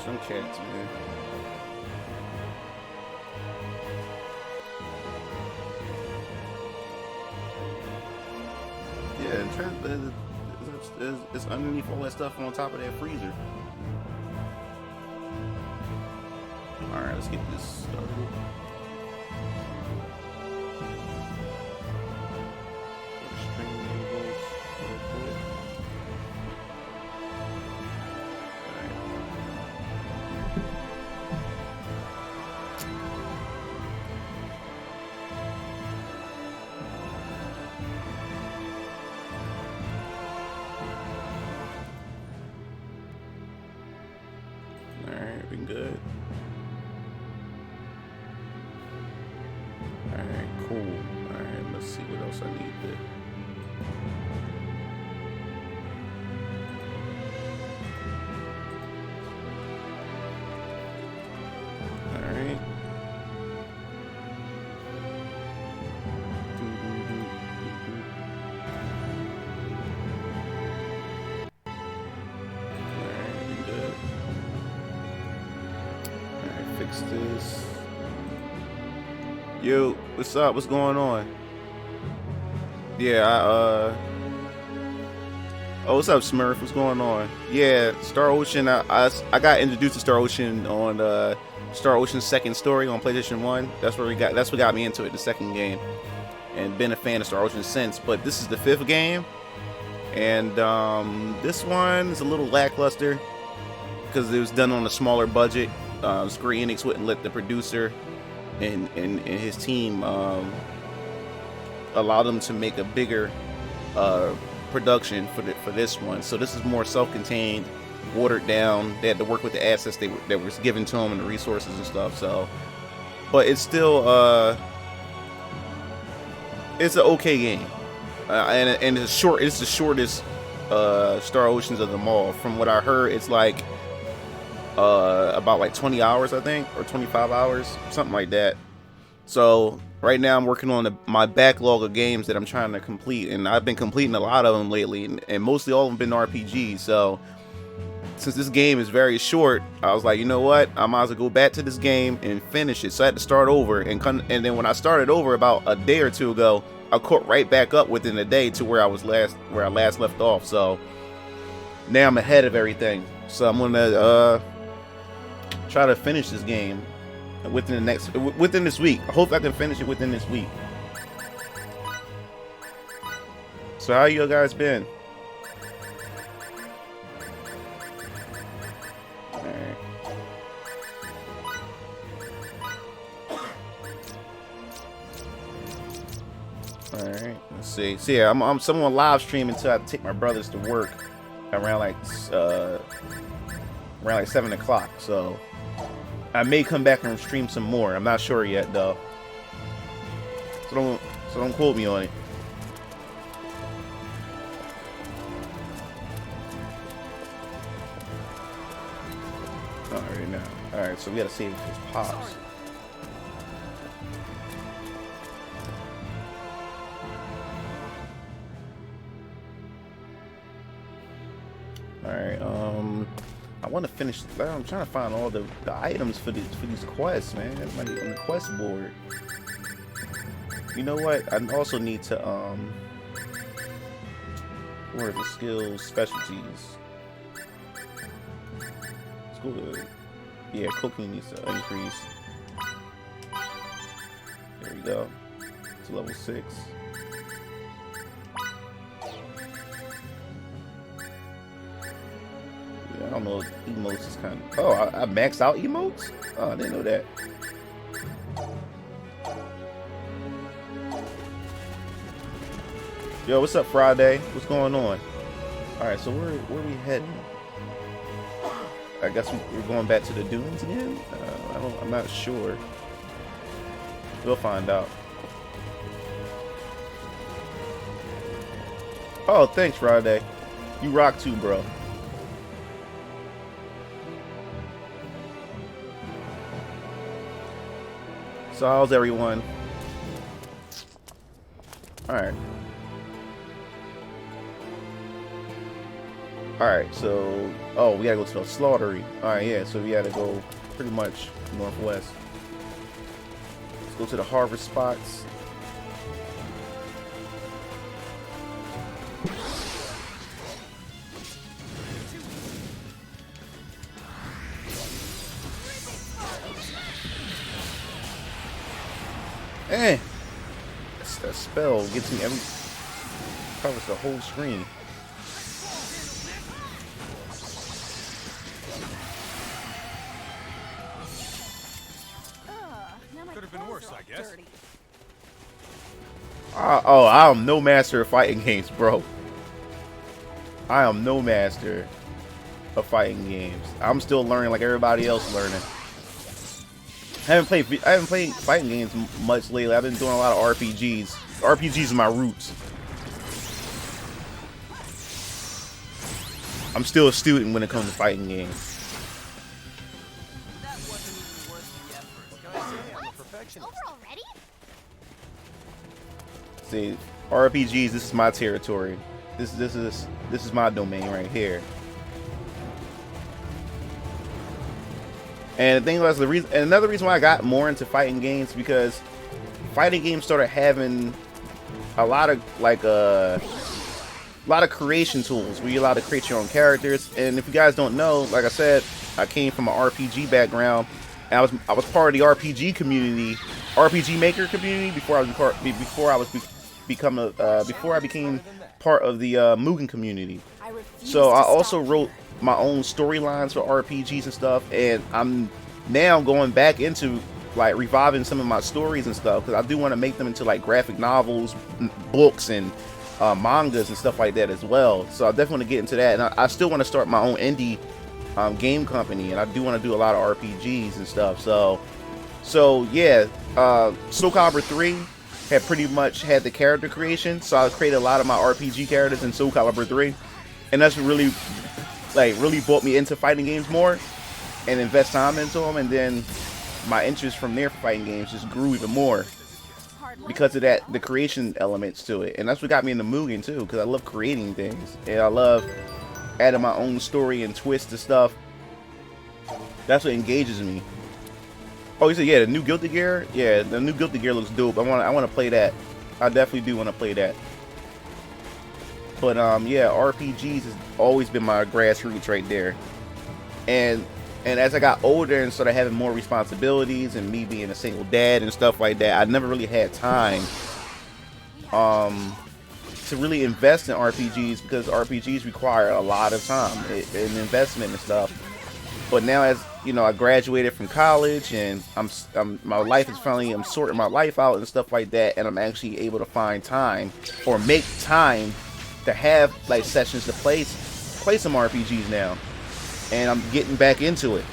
some cats, man. Yeah, it's underneath all that stuff on top of that freezer. Alright, let's get this started. Alright, been good. Alright, cool. Alright, let's see what else I need to. Alright. Alright, been good. Alright, fix this. Yo, what's up? What's going on? Yeah, oh, what's up, Smurf? What's going on? Yeah, Star Ocean. I got introduced to Star Ocean on Star Ocean's second story on PlayStation 1. That's what got me into it, the second game, and been a fan of Star Ocean since. But this is the 5th game, and this one is a little lackluster because it was done on a smaller budget. Square Enix wouldn't let the producer and his team allow them to make a bigger production for this one. So this is more self-contained, watered down. They had to work with the assets that was given to them and the resources and stuff. So, but it's still it's an okay game, and it's short. It's the shortest Star Oceans of them all. From what I heard, it's like about like 20 hours, I think, or 25 hours, something like that. So right now I'm working on my backlog of games that I'm trying to complete, and I've been completing a lot of them lately, and mostly all of them been RPGs. So since this game is very short, I was like, you know what, I might as well go back to this game and finish it. So I had to start over, and then when I started over about a day or two ago, I caught right back up within a day to where I last left off. So now I'm ahead of everything. So I'm gonna try to finish this game within this week. I hope I can finish it within this week. So how you guys been? Alright. Alright, let's see. So yeah, I'm someone live streaming until I take my brothers to work around like 7 o'clock. So I may come back and stream some more. I'm not sure yet though. So don't quote me on it. Alright now. Alright, so we gotta see if this pops. Alright, I want to finish. I'm trying to find all the items for these quests, man. On the quest board. You know what? I also need to what are the skills specialties? Let's go to, yeah, cooking needs to increase. There we go. To level 6. I don't know if emotes is kind of... Oh, I maxed out emotes? Oh, I didn't know that. Yo, what's up, Friday? What's going on? Alright, so where are we heading? I guess we're going back to the dunes again? I'm not sure. We'll find out. Oh, thanks, Friday. You rock too, bro. So how's everyone? Alright. Alright, so... Oh, we gotta go to the slaughtery. Alright, yeah, so we gotta go pretty much northwest. Let's go to the harvest spots. Eh! That spell gets me every... covers the whole screen. Could have been worse, I guess. Oh, I am no master of fighting games, bro. I am no master of fighting games. I'm still learning like everybody else learning. I haven't played fighting games much lately. I've been doing a lot of RPGs. RPGs are my roots. I'm still a student when it comes to fighting games. That wasn't even worth the effort. Can I say I'm a perfectionist? Over already? See, RPGs, this is my territory. This is my domain right here. And the thing was, another reason why I got more into fighting games, because fighting games started having a lot of creation tools where you're allowed to create your own characters. And if you guys don't know, like I said, I came from an RPG background, and I was part of the RPG community, RPG Maker community before I became part of the Mugen community. So I also wrote my own storylines for RPGs and stuff, and I'm now going back into like reviving some of my stories and stuff, because I do want to make them into like graphic novels, books, and mangas and stuff like that as well. So I definitely want to get into that, and I still want to start my own indie game company, and I do want to do a lot of RPGs and stuff. So yeah, Soul Calibur 3 had pretty much had the character creation, so I created a lot of my RPG characters in Soul Calibur 3, and that's really brought me into fighting games more and invest time into them. And then my interest from there for fighting games just grew even more because of the creation elements to it. And that's what got me into Mugen too, because I love creating things and I love adding my own story and twist to stuff. That's what engages me. Oh, you said, yeah, the new Guilty Gear? Yeah, the new Guilty Gear looks dope. I want to play that. I definitely do want to play that. But yeah, RPGs has always been my grassroots right there. And as I got older and started having more responsibilities, and me being a single dad and stuff like that, I never really had time to really invest in RPGs, because RPGs require a lot of time and investment and stuff. But now, as you know, I graduated from college, and my life is finally, I'm sorting my life out and stuff like that, and I'm actually able to find time or make time to have like sessions to play some RPGs now, and I'm getting back into it.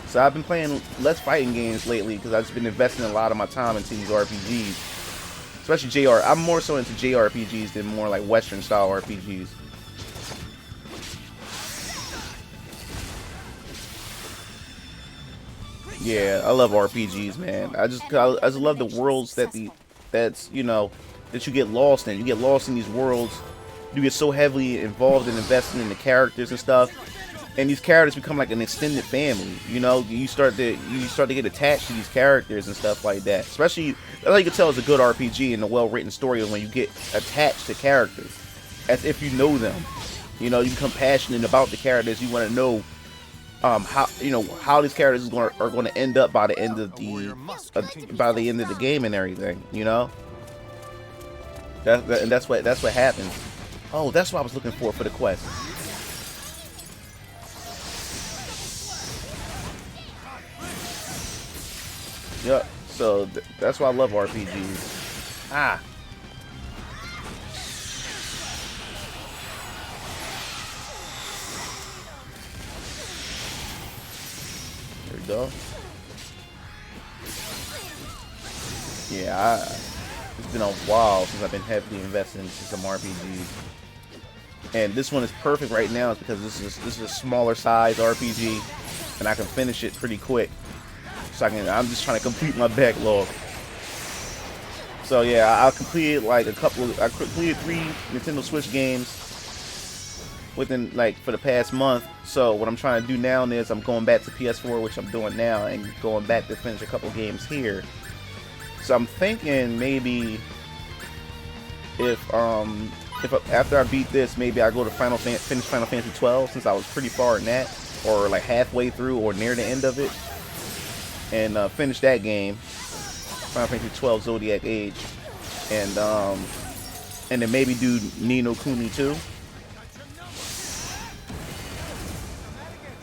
So I've been playing less fighting games lately because I've just been investing a lot of my time into these RPGs, especially JR. I'm more so into JRPGs than more like Western style RPGs. Yeah, I love RPGs, man. I just love the worlds that you get lost in. You get lost in these worlds. You get so heavily involved and invested in the characters and stuff, and these characters become like an extended family. You know, you start to get attached to these characters and stuff like that. Especially, that's how you can tell it's a good RPG and a well-written story is when you get attached to characters, as if you know them. You know, you become passionate about the characters. You want to know how these characters are going to end up by the end of the game and everything. You know, that's what happens. Oh, that's what I was looking for the quest. Yep. So that's why I love RPGs. Ah. There we go. Yeah, it's been a while since I've been heavily invested into some RPGs, and this one is perfect right now. It's because this is a smaller size RPG, and I can finish it pretty quick. So I'm just trying to complete my backlog. So yeah, I completed 3 Nintendo Switch games, within like for the past month. So what I'm trying to do now is I'm going back to PS4, which I'm doing now, and going back to finish a couple games here. So I'm thinking maybe if after I beat this, maybe I go to finish Final Fantasy 12, since I was pretty far in that, or like halfway through or near the end of it, and finish that game, Final Fantasy 12 Zodiac Age, and then maybe do Ni no Kuni 2.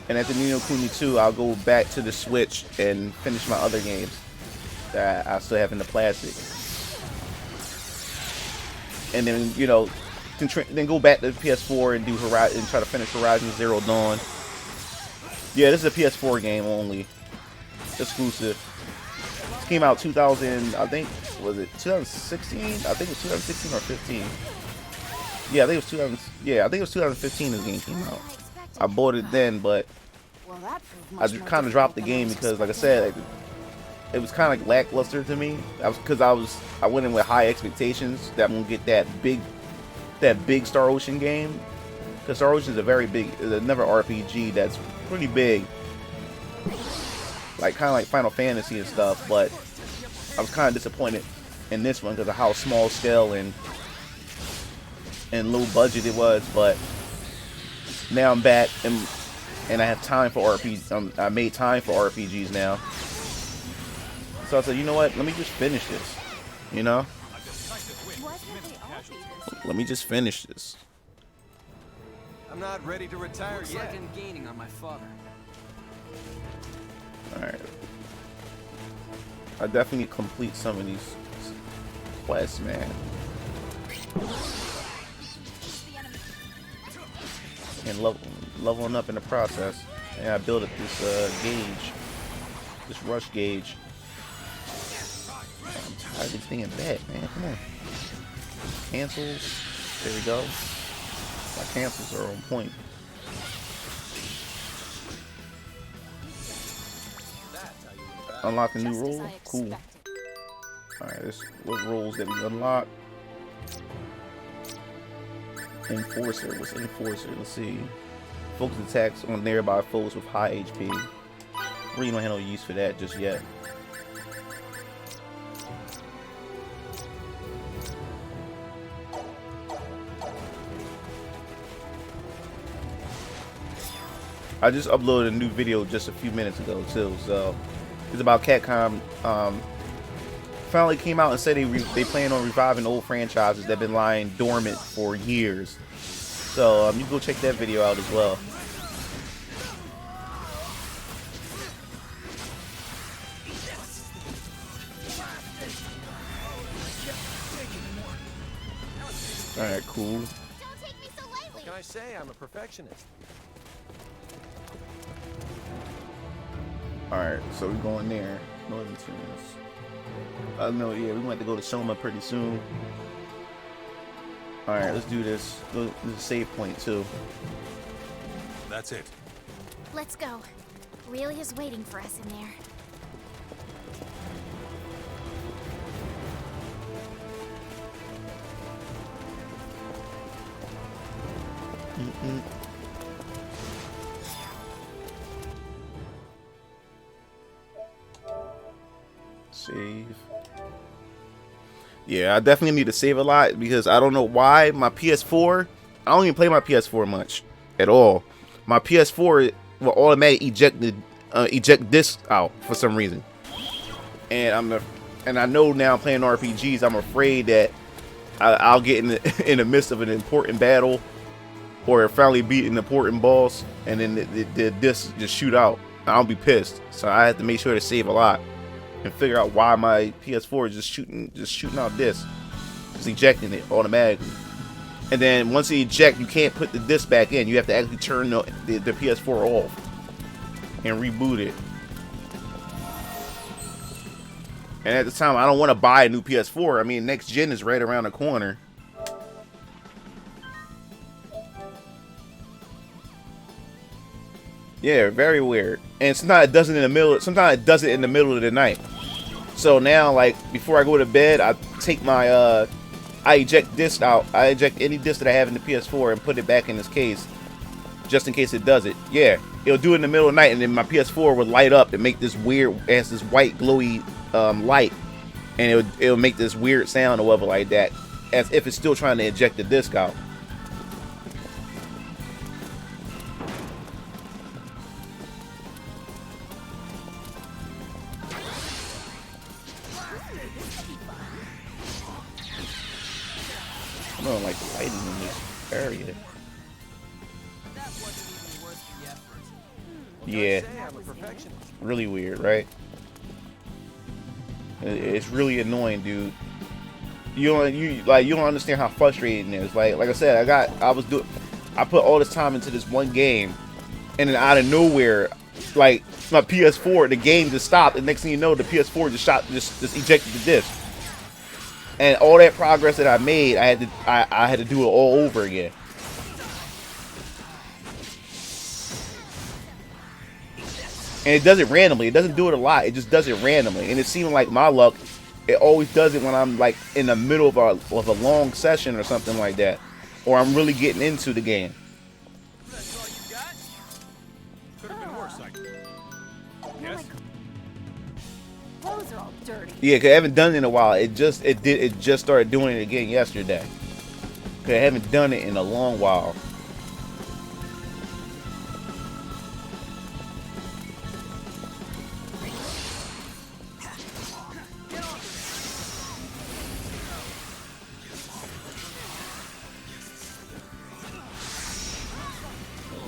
And after Ni no Kuni 2, I'll go back to the Switch and finish my other games that I still have in the plastic. And then, you know, then go back to the PS4 and do Horizon, and try to finish Horizon Zero Dawn. Yeah, this is a PS4 game only, exclusive. It came out 2000, I think, was it 2016? I think it was 2016 or 15. Yeah, I think it was 2000. Yeah, I think it was 2015. This game came out. I bought it then, but I just kind of dropped the game because, like I said, it was kind of like lackluster to me. I went in with high expectations that I'm gonna get that big Star Ocean game, because Star Ocean is another RPG that's pretty big, like kind of like Final Fantasy and stuff. But I was kind of disappointed in this one because of how small scale and low budget it was. But now I'm back and I have time for RPGs. I made time for RPGs now. So I said, you know what? Let me just finish this. You know? Let me just finish this. I'm not ready to retire Looks yet. like I'm gaining on my father. Alright. I definitely complete some of these quests, man. And leveling up in the process. And I built up this gauge. This rush gauge. I'm tired of being bad, man. Come on. Cancels. There we go. My cancels are on point. Unlock a new role. Cool. Alright, what roles that we unlock? Enforcer. What's Enforcer? Let's see. Focus attacks on nearby foes with high HP. Really don't have no use for that just yet. I just uploaded a new video just a few minutes ago too, so it's about Capcom. Finally came out and said they plan on reviving old franchises that have been lying dormant for years. So you can go check that video out as well. All right, cool. What can I say? I'm a perfectionist. Alright, so we're going there. Northern Tunes. No, yeah, we want to go to Soma pretty soon. Alright, let's do this. This is a save point too. That's it. Let's go. Really is waiting for us in there. Save. Yeah, I definitely need to save a lot because I don't know why my PS4. I don't even play my PS4 much at all. My PS4 will automatically eject disc out for some reason, and I know now playing RPGs, I'm afraid that I'll get in the midst of an important battle or finally beat an important boss, and then the disc just shoot out. I'll be pissed. So I have to make sure to save a lot and figure out why my PS4 is just shooting out discs, just ejecting it automatically. And then once it ejects, you can't put the disc back in. You have to actually turn the PS4 off and reboot it. And at the time, I don't want to buy a new PS4. I mean, next gen is right around the corner. Yeah, very weird. And sometimes it does it in the middle. Sometimes it does it in the middle of the night. So now, like before I go to bed, I take my I eject disc out. I eject any disc that I have in the PS4 and put it back in this case. just in case it does it. Yeah, it'll do it in the middle of the night, and then my PS4 would light up and make this weird, it has this white glowy light, and it'll make this weird sound or whatever like that, as if it's still trying to eject the disc out. I don't like fighting in this area. That wasn't even worth the effort. Yeah, Say I'm a perfectionist. really weird, right? It's really annoying, dude. You don't understand how frustrating it is. Like I said, I put all this time into this one game, and then out of nowhere, like my PS4, the game just stopped. And next thing you know, the PS4 just ejected the disc. And all that progress that I made, I had to do it all over again. And it does it randomly. It doesn't do it a lot. It just does it randomly. And it seemed like my luck, it always does it when I'm like in the middle of a long session or something like that, or I'm really getting into the game. That's all you got? Could have been worse, Yes? Clothes are all dirty. Yeah, cause I haven't done it in a while. It just started doing it again yesterday. Cause I haven't done it in a long while.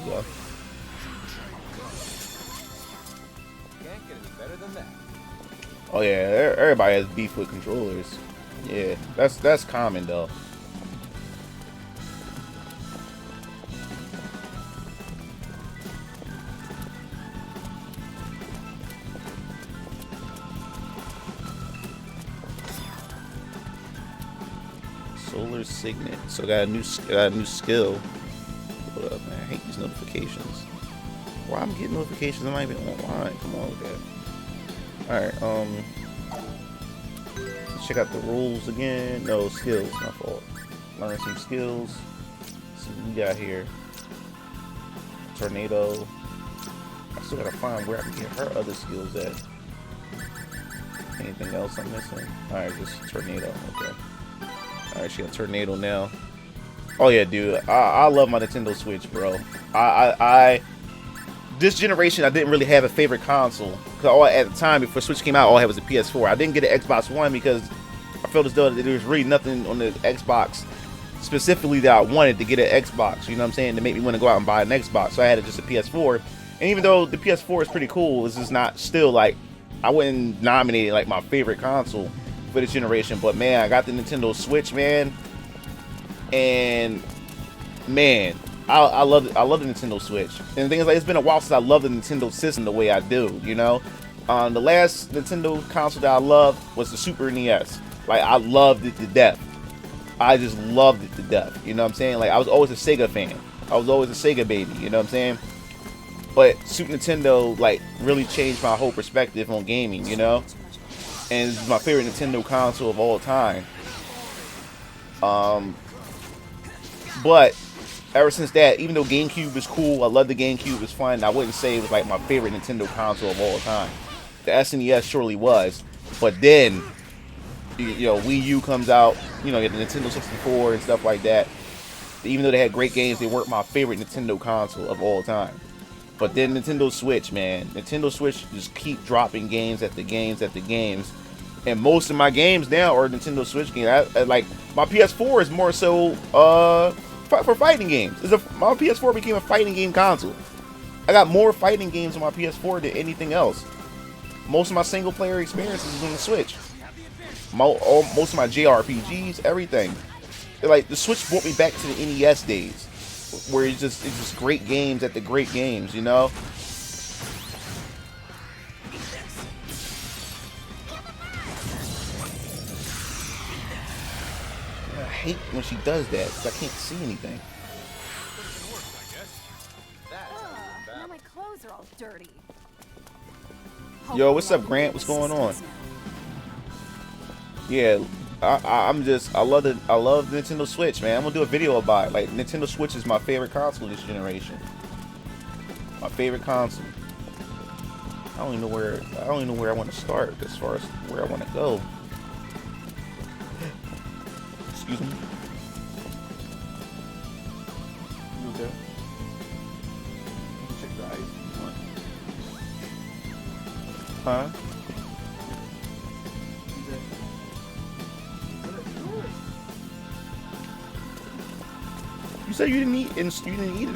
Yeah. Can't get any better than that. Oh yeah, everybody has beef with controllers. Yeah, that's common though. Solar Signet. So got a new skill. What up, man? I hate these notifications. Why I'm getting notifications? I'm not even online. Come on with that. All right. Let's check out the rules again. No skills. My fault. Learn some skills. Let's see what we got here. Tornado. I still gotta find where I can get her other skills at. Anything else I'm missing? All right, just tornado. Okay. All right, she got tornado now. Oh yeah, dude, I love my Nintendo Switch, bro. This generation I didn't really have a favorite console, because at the time before Switch came out, all I had was a PS4. I didn't get an Xbox One because I felt as though there was really nothing on the Xbox specifically that I wanted to get an Xbox. You know what I'm saying? To make me want to go out and buy an Xbox. So I had just a PS4. And even though the PS4 is pretty cool, it's just not still like, I wouldn't nominate it like my favorite console for this generation. But man, I got the Nintendo Switch, man. And man, I love the Nintendo Switch. And the thing is, like, it's been a while since I loved the Nintendo system the way I do, you know. The last Nintendo console that I loved was the Super NES. Like, I loved it to death. I just loved it to death. You know what I'm saying? Like, I was always a Sega fan. I was always a Sega baby. You know what I'm saying? But Super Nintendo, like, really changed my whole perspective on gaming, you know. And it's my favorite Nintendo console of all time. But ever since that, even though GameCube is cool, I love the GameCube, it's fun, I wouldn't say it was like my favorite Nintendo console of all time. The SNES surely was, but then, you know, Wii U comes out, you know, you have the Nintendo 64 and stuff like that. Even though they had great games, they weren't my favorite Nintendo console of all time. But then Nintendo Switch, man, Nintendo Switch just keep dropping games after games after games. And most of my games now are Nintendo Switch games. Like, my PS4 is more so, for fighting games. My PS4 became a fighting game console. I got more fighting games on my PS4 than anything else. Most of my single player experiences is on the Switch. Most of my JRPGs, everything. Like, the Switch brought me back to the NES days, where it's just great games at the great games, you know. I hate when she does that because I can't see anything. Now my clothes are all dirty. Yo, what's up, Grant? What's going on? Yeah, I love the Nintendo Switch, man. I'm gonna do a video about it. Like, Nintendo Switch is my favorite console this generation. My favorite console. I don't even know where I want to start as far as where I want to go. Excuse me. You okay? You can check the ice. Huh? You said you didn't eat it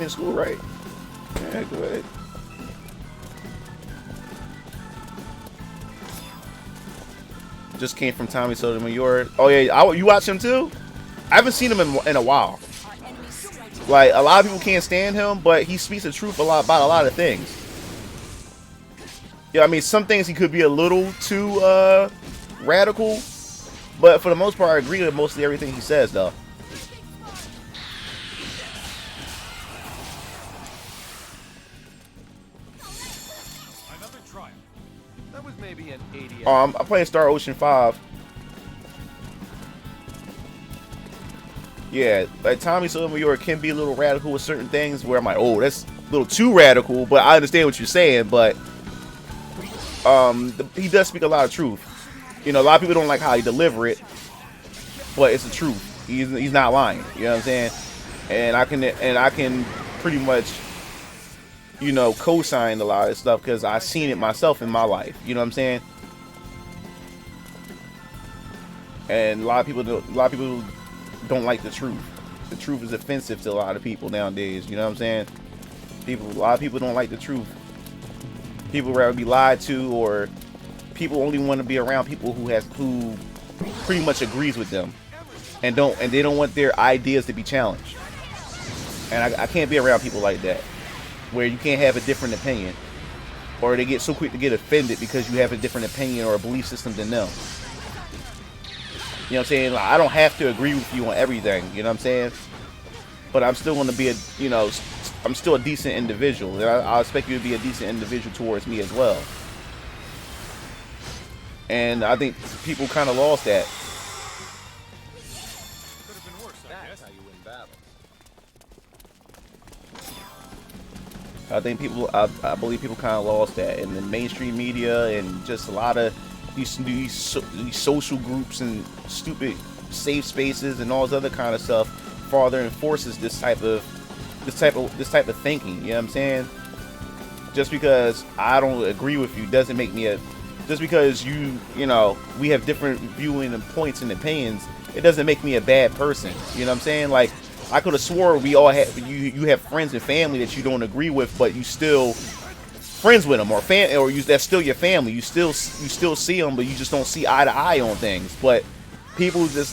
in school, right? Yeah, go ahead. Just came from Tommy Sotomayor. Oh yeah, you watch him too? I haven't seen him in a while. Like, a lot of people can't stand him, but he speaks the truth about a lot of things. Yeah, I mean, some things he could be a little too radical, but for the most part, I agree with mostly everything he says, though. Another trial. That was maybe an 80. I'm playing Star Ocean 5. Yeah, like Tommy Sotomayor can be a little radical with certain things where I'm like, oh, that's a little too radical, but I understand what you're saying, but he does speak a lot of truth. You know, a lot of people don't like how he deliver it, but it's the truth. He's not lying. You know what I'm saying? And I can pretty much, you know, co-sign a lot of this stuff because I've seen it myself in my life. You know what I'm saying? And a lot of people don't like the truth. The truth is offensive to a lot of people nowadays. You know what I'm saying? A lot of people don't like the truth. People rather be lied to, or people only want to be around people who pretty much agrees with them, and they don't want their ideas to be challenged. And I can't be around people like that, where you can't have a different opinion, or they get so quick to get offended because you have a different opinion or a belief system than them. You know what I'm saying? Like, I don't have to agree with you on everything, you know what I'm saying? But I'm still going to be I'm still a decent individual, and I expect you to be a decent individual towards me as well. And I think people kind of lost that. Could have been worse, I guess. That's how you win battles. I think I believe people kind of lost that in the mainstream media, and just a lot of these social groups and stupid safe spaces and all this other kind of stuff farther enforces this type of thinking. You know what I'm saying? Just because I don't agree with you doesn't make me just because you know, we have different viewing and points and opinions, it doesn't make me a bad person. You know what I'm saying? Like, I could have swore we all have you have friends and family that you don't agree with, but you still friends with them, or that's still your family. You still see them, but you just don't see eye to eye on things. But people just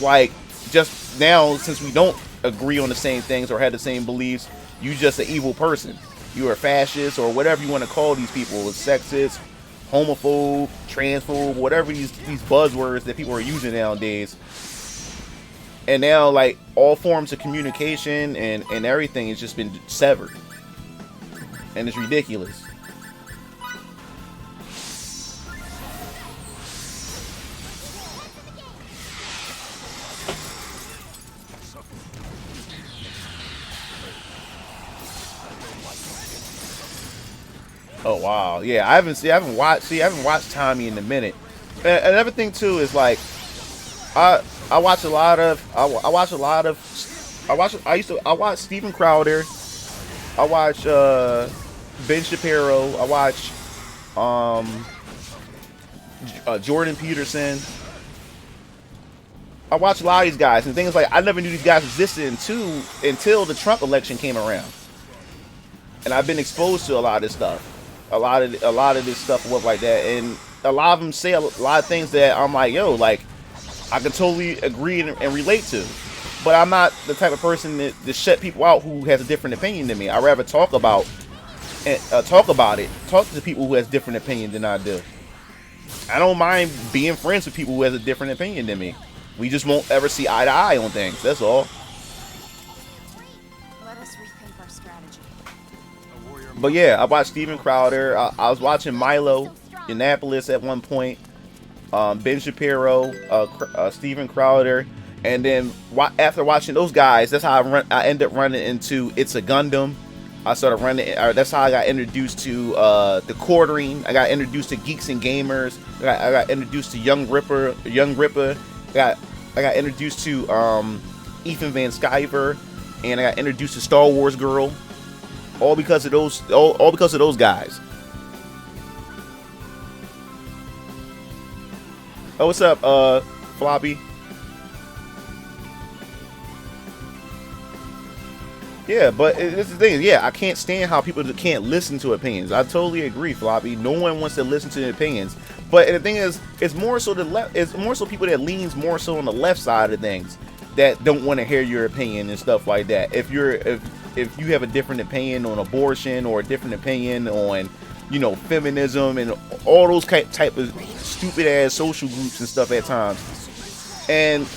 now, since we don't agree on the same things or have the same beliefs, you just an evil person. You're a fascist, or whatever you want to call these people, a sexist, homophobe, transphobe, whatever these buzzwords that people are using nowadays. And now, like, all forms of communication and everything has just been severed, and it's ridiculous. Oh wow, yeah, I haven't watched Tommy in a minute. And another thing too is, like, I watch Steven Crowder, I watch Ben Shapiro, I watch Jordan Peterson. I watch a lot of these guys, and things like I never knew these guys existed until the Trump election came around, and I've been exposed to a lot of this stuff. A lot of this stuff and stuff like that, and a lot of them say a lot of things that I'm like, yo, like, I can totally agree and relate to, but I'm not the type of person that shut people out who has a different opinion than me. I rather talk to people who has different opinion than I do. I don't mind being friends with people who has a different opinion than me. We just won't ever see eye to eye on things. That's all. Let us rethink our strategy. But yeah, I watched Steven Crowder. I was watching Milo Yiannopoulos at one point. Ben Shapiro, Steven Crowder, and then after watching those guys, that's how I end up running into It's a Gundam, I started running. That's how I got introduced to the quartering. I got introduced to Geeks and Gamers. I got introduced to Young Ripper. I got introduced to Ethan Van Sciver, and I got introduced to Star Wars Girl. All because of those. All because of those guys. Oh, what's up, Floppy? Yeah, but it's the thing. Yeah, I can't stand how people can't listen to opinions. I totally agree, Floppy. No one wants to listen to the opinions. But the thing is, it's more so the left. It's more so people that leans more so on the left side of things that don't want to hear your opinion and stuff like that. If you have a different opinion on abortion or a different opinion on, you know, feminism and all those type of stupid ass social groups and stuff at times, and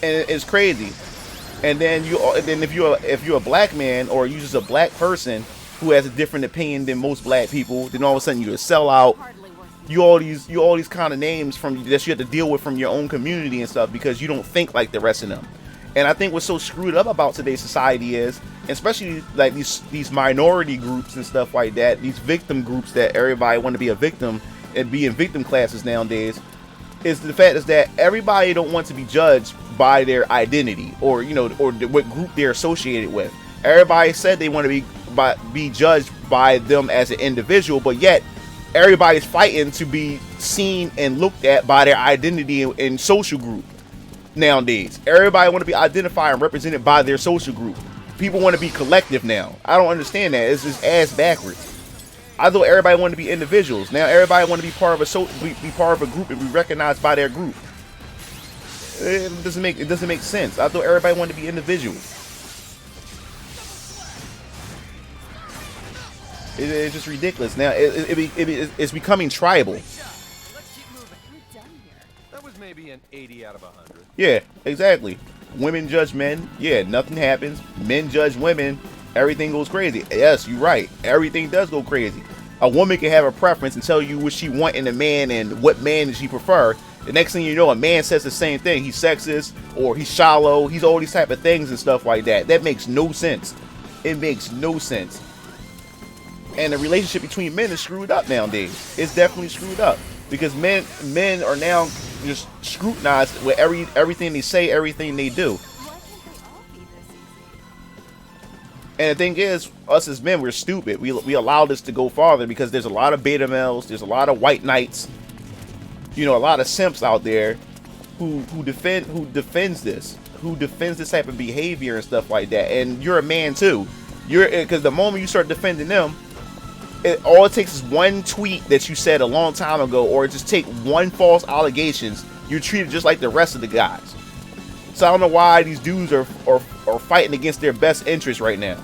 it's crazy. And then if you're a black man or you're just a black person who has a different opinion than most black people, then all of a sudden you're a sellout. You all these kind of names that you have to deal with from your own community and stuff because you don't think like the rest of them. And I think what's so screwed up about today's society is, especially like these minority groups and stuff like that, these victim groups that everybody want to be a victim and be in victim classes nowadays, is the fact is that everybody don't want to be judged by their identity or, you know, or what group they're associated with. Everybody said they want to be judged by them as an individual, but yet everybody's fighting to be seen and looked at by their identity and social group nowadays. Everybody want to be identified and represented by their social group. People want to be collective now. I don't understand that. It's just ass backwards. I thought everybody wanted to be individuals. Now everybody want to be part of a group and be recognized by their group. It doesn't make sense. I thought everybody wanted to be individuals. It's just ridiculous. Now it's becoming tribal. Let's keep moving. I'm done here. That was maybe an 80 out of 100. Yeah, exactly. Women judge men. Yeah, nothing happens. Men judge women. Everything goes crazy. Yes, you're right. Everything does go crazy. A woman can have a preference and tell you what she want in a man and what man does she prefer. The next thing you know, a man says the same thing. He's sexist or he's shallow. He's all these type of things and stuff like that. That makes no sense. It makes no sense. And the relationship between men is screwed up nowadays. It's definitely screwed up because men are now just scrutinized with everything they say, everything they do. Why can't they all be this easy? And the thing is, us as men, we're stupid. We allow this to go farther because there's a lot of beta males, there's a lot of white knights, you know, a lot of simps out there who defends this type of behavior and stuff like that. And you're a man too. Because the moment you start defending them, all it takes is one tweet that you said a long time ago, or just take one false allegations. You're treated just like the rest of the guys. So I don't know why these dudes are fighting against their best interest right now.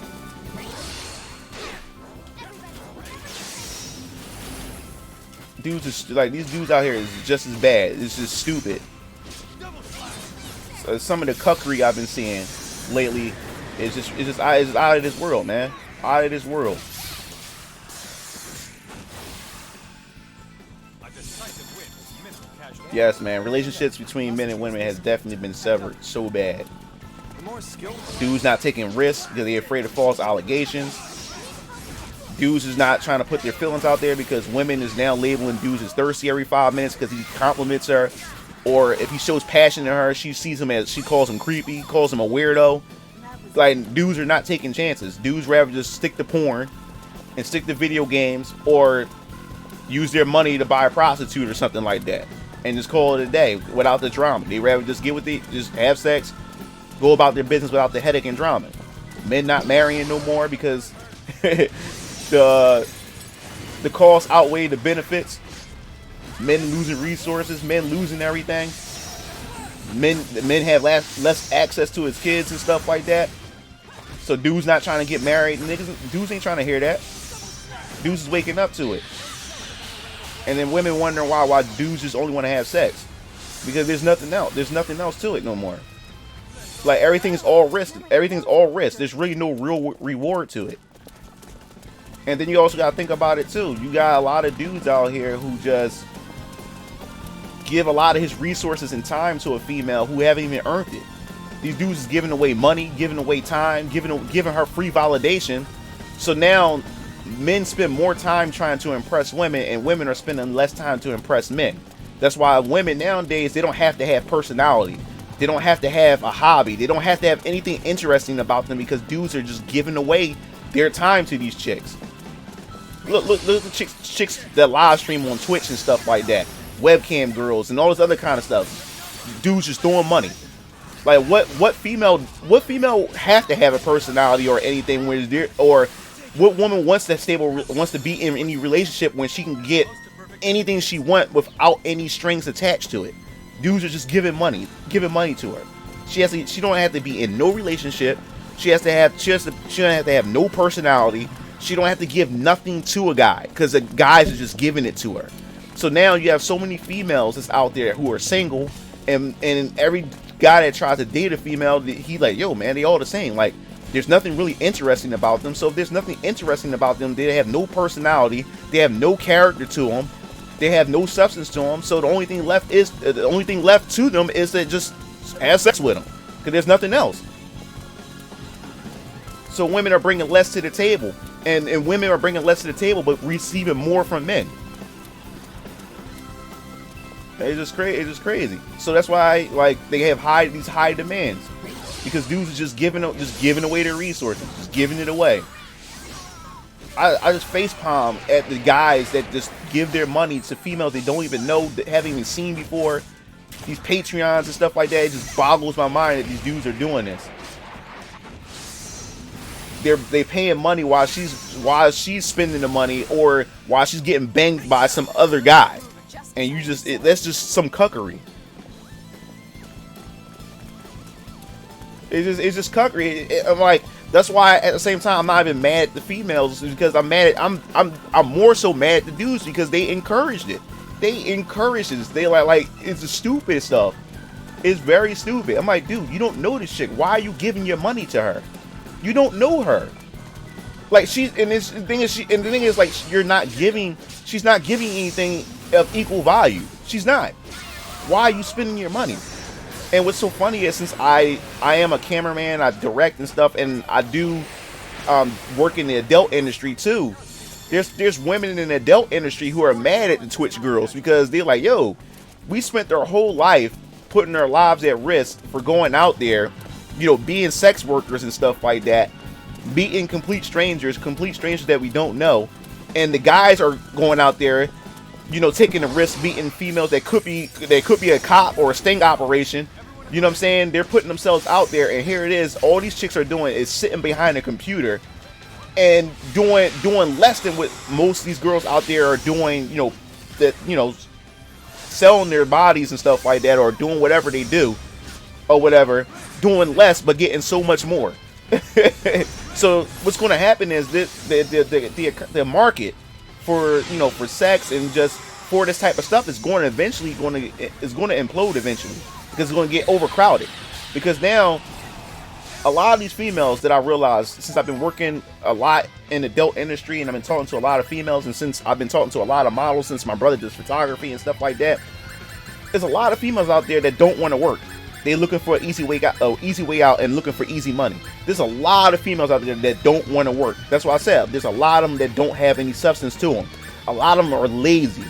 Dudes are like, these dudes out here is just as bad. It's just stupid. So some of the cuckery I've been seeing lately is just out of this world, man. Out of this world. Yes, man. Relationships between men and women has definitely been severed so bad. The more skilled Dudes not taking risks because they're afraid of false allegations. Dudes is not trying to put their feelings out there because women is now labeling dudes as thirsty every 5 minutes because he compliments her. Or if he shows passion in her, she calls him creepy, calls him a weirdo. Like, dudes are not taking chances. Dudes rather just stick to porn and stick to video games or use their money to buy a prostitute or something like that. And just call it a day without the drama. They rather just just have sex, go about their business without the headache and drama. Men not marrying no more because the costs outweigh the benefits. Men losing resources, men losing everything. Men have less access to his kids and stuff like that. So dudes not trying to get married. Dudes ain't trying to hear that. Dudes is waking up to it. And then women wondering why dudes just only want to have sex. Because there's nothing else. There's nothing else to it no more. Like, everything's all risk. Everything's all risk. There's really no real reward to it. And then you also got to think about it too. You got a lot of dudes out here who just give a lot of his resources and time to a female who haven't even earned it. These dudes is giving away money, giving away time, giving her free validation So now men spend more time trying to impress women, and women are spending less time to impress men. That's why women nowadays, they don't have to have personality. They don't have to have a hobby. They don't have to have anything interesting about them, because dudes are just giving away their time to these chicks. Look at the chicks that live stream on Twitch and stuff like that. Webcam girls and all this other kind of stuff. Dudes just throwing money. Like what female have to have a personality or anything where there, or what woman wants to be in any relationship when she can get anything she wants without any strings attached to it? Dudes are just giving money to her. She don't have to be in no relationship. She don't have to have no personality. She don't have to give nothing to a guy, because the guys are just giving it to her. So now you have so many females that's out there who are single, and every guy that tries to date a female, he like, yo man, they all the same. Like, there's nothing really interesting about them. So if there's nothing interesting about them, they have no personality, they have no character to them, they have no substance to them. So the only thing left to them is to just have sex with them, because there's nothing else. So women are bringing less to the table, and women are bringing less to the table, but receiving more from men. It's just crazy. So that's why, like, they have these high demands, because dudes are just giving away their resources, just giving it away. I just facepalm at the guys that just give their money to females they don't even know, that haven't even seen before. These Patreons and stuff like that, it just boggles my mind that these dudes are doing this. They paying money while she's spending the money, or while she's getting banged by some other guy, and that's just some cuckery. It's just cuckery. I'm like, that's why at the same time I'm not even mad at the females, because I'm more so mad at the dudes, because they encouraged it. They encourage this. They like it's the stupid stuff. It's very stupid. I'm like, dude, you don't know this chick. Why are you giving your money to her? You don't know her. Like, the thing is like, she's not giving anything of equal value. She's not. Why are you spending your money? And what's so funny is, since I am a cameraman, I direct and stuff, and I do work in the adult industry too. There's women in the adult industry who are mad at the Twitch girls, because they're like, yo, we spent their whole life putting their lives at risk for going out there, being sex workers and stuff like that, beating complete strangers that we don't know, and the guys are going out there, taking a risk, beating females that could be a cop or a sting operation. You know what I'm saying? They're putting themselves out there, and here it is. All these chicks are doing is sitting behind a computer and doing less than what most of these girls out there are doing. Selling their bodies and stuff like that, or doing whatever they do, or whatever, doing less but getting so much more. So what's going to happen is the market for sex and just for this type of stuff is going to implode eventually, because it's going to get overcrowded. Because now a lot of these females that I realized, since I've been working a lot in the adult industry, and I've been talking to a lot of females, and since I've been talking to a lot of models, since my brother does photography and stuff like that, there's a lot of females out there that don't want to work. They're looking for an easy way out and looking for easy money. There's a lot of females out there that don't want to work. That's why I said there's a lot of them that don't have any substance to them. A lot of them are lazy.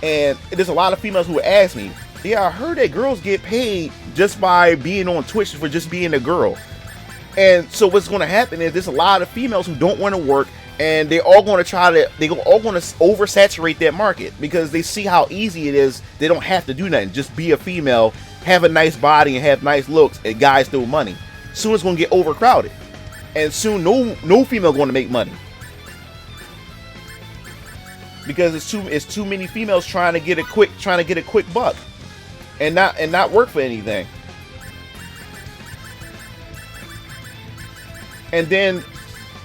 And there's a lot of females who ask me, yeah, I heard that girls get paid just by being on Twitch for just being a girl. And so what's going to happen is there's a lot of females who don't want to work, and they're all going to oversaturate that market, because they see how easy it is. They don't have to do nothing. Just be a female, have a nice body, and have nice looks, and guys throw money. Soon it's going to get overcrowded, and soon no female going to make money, because it's too many females trying to get a quick buck, and not work for anything. And then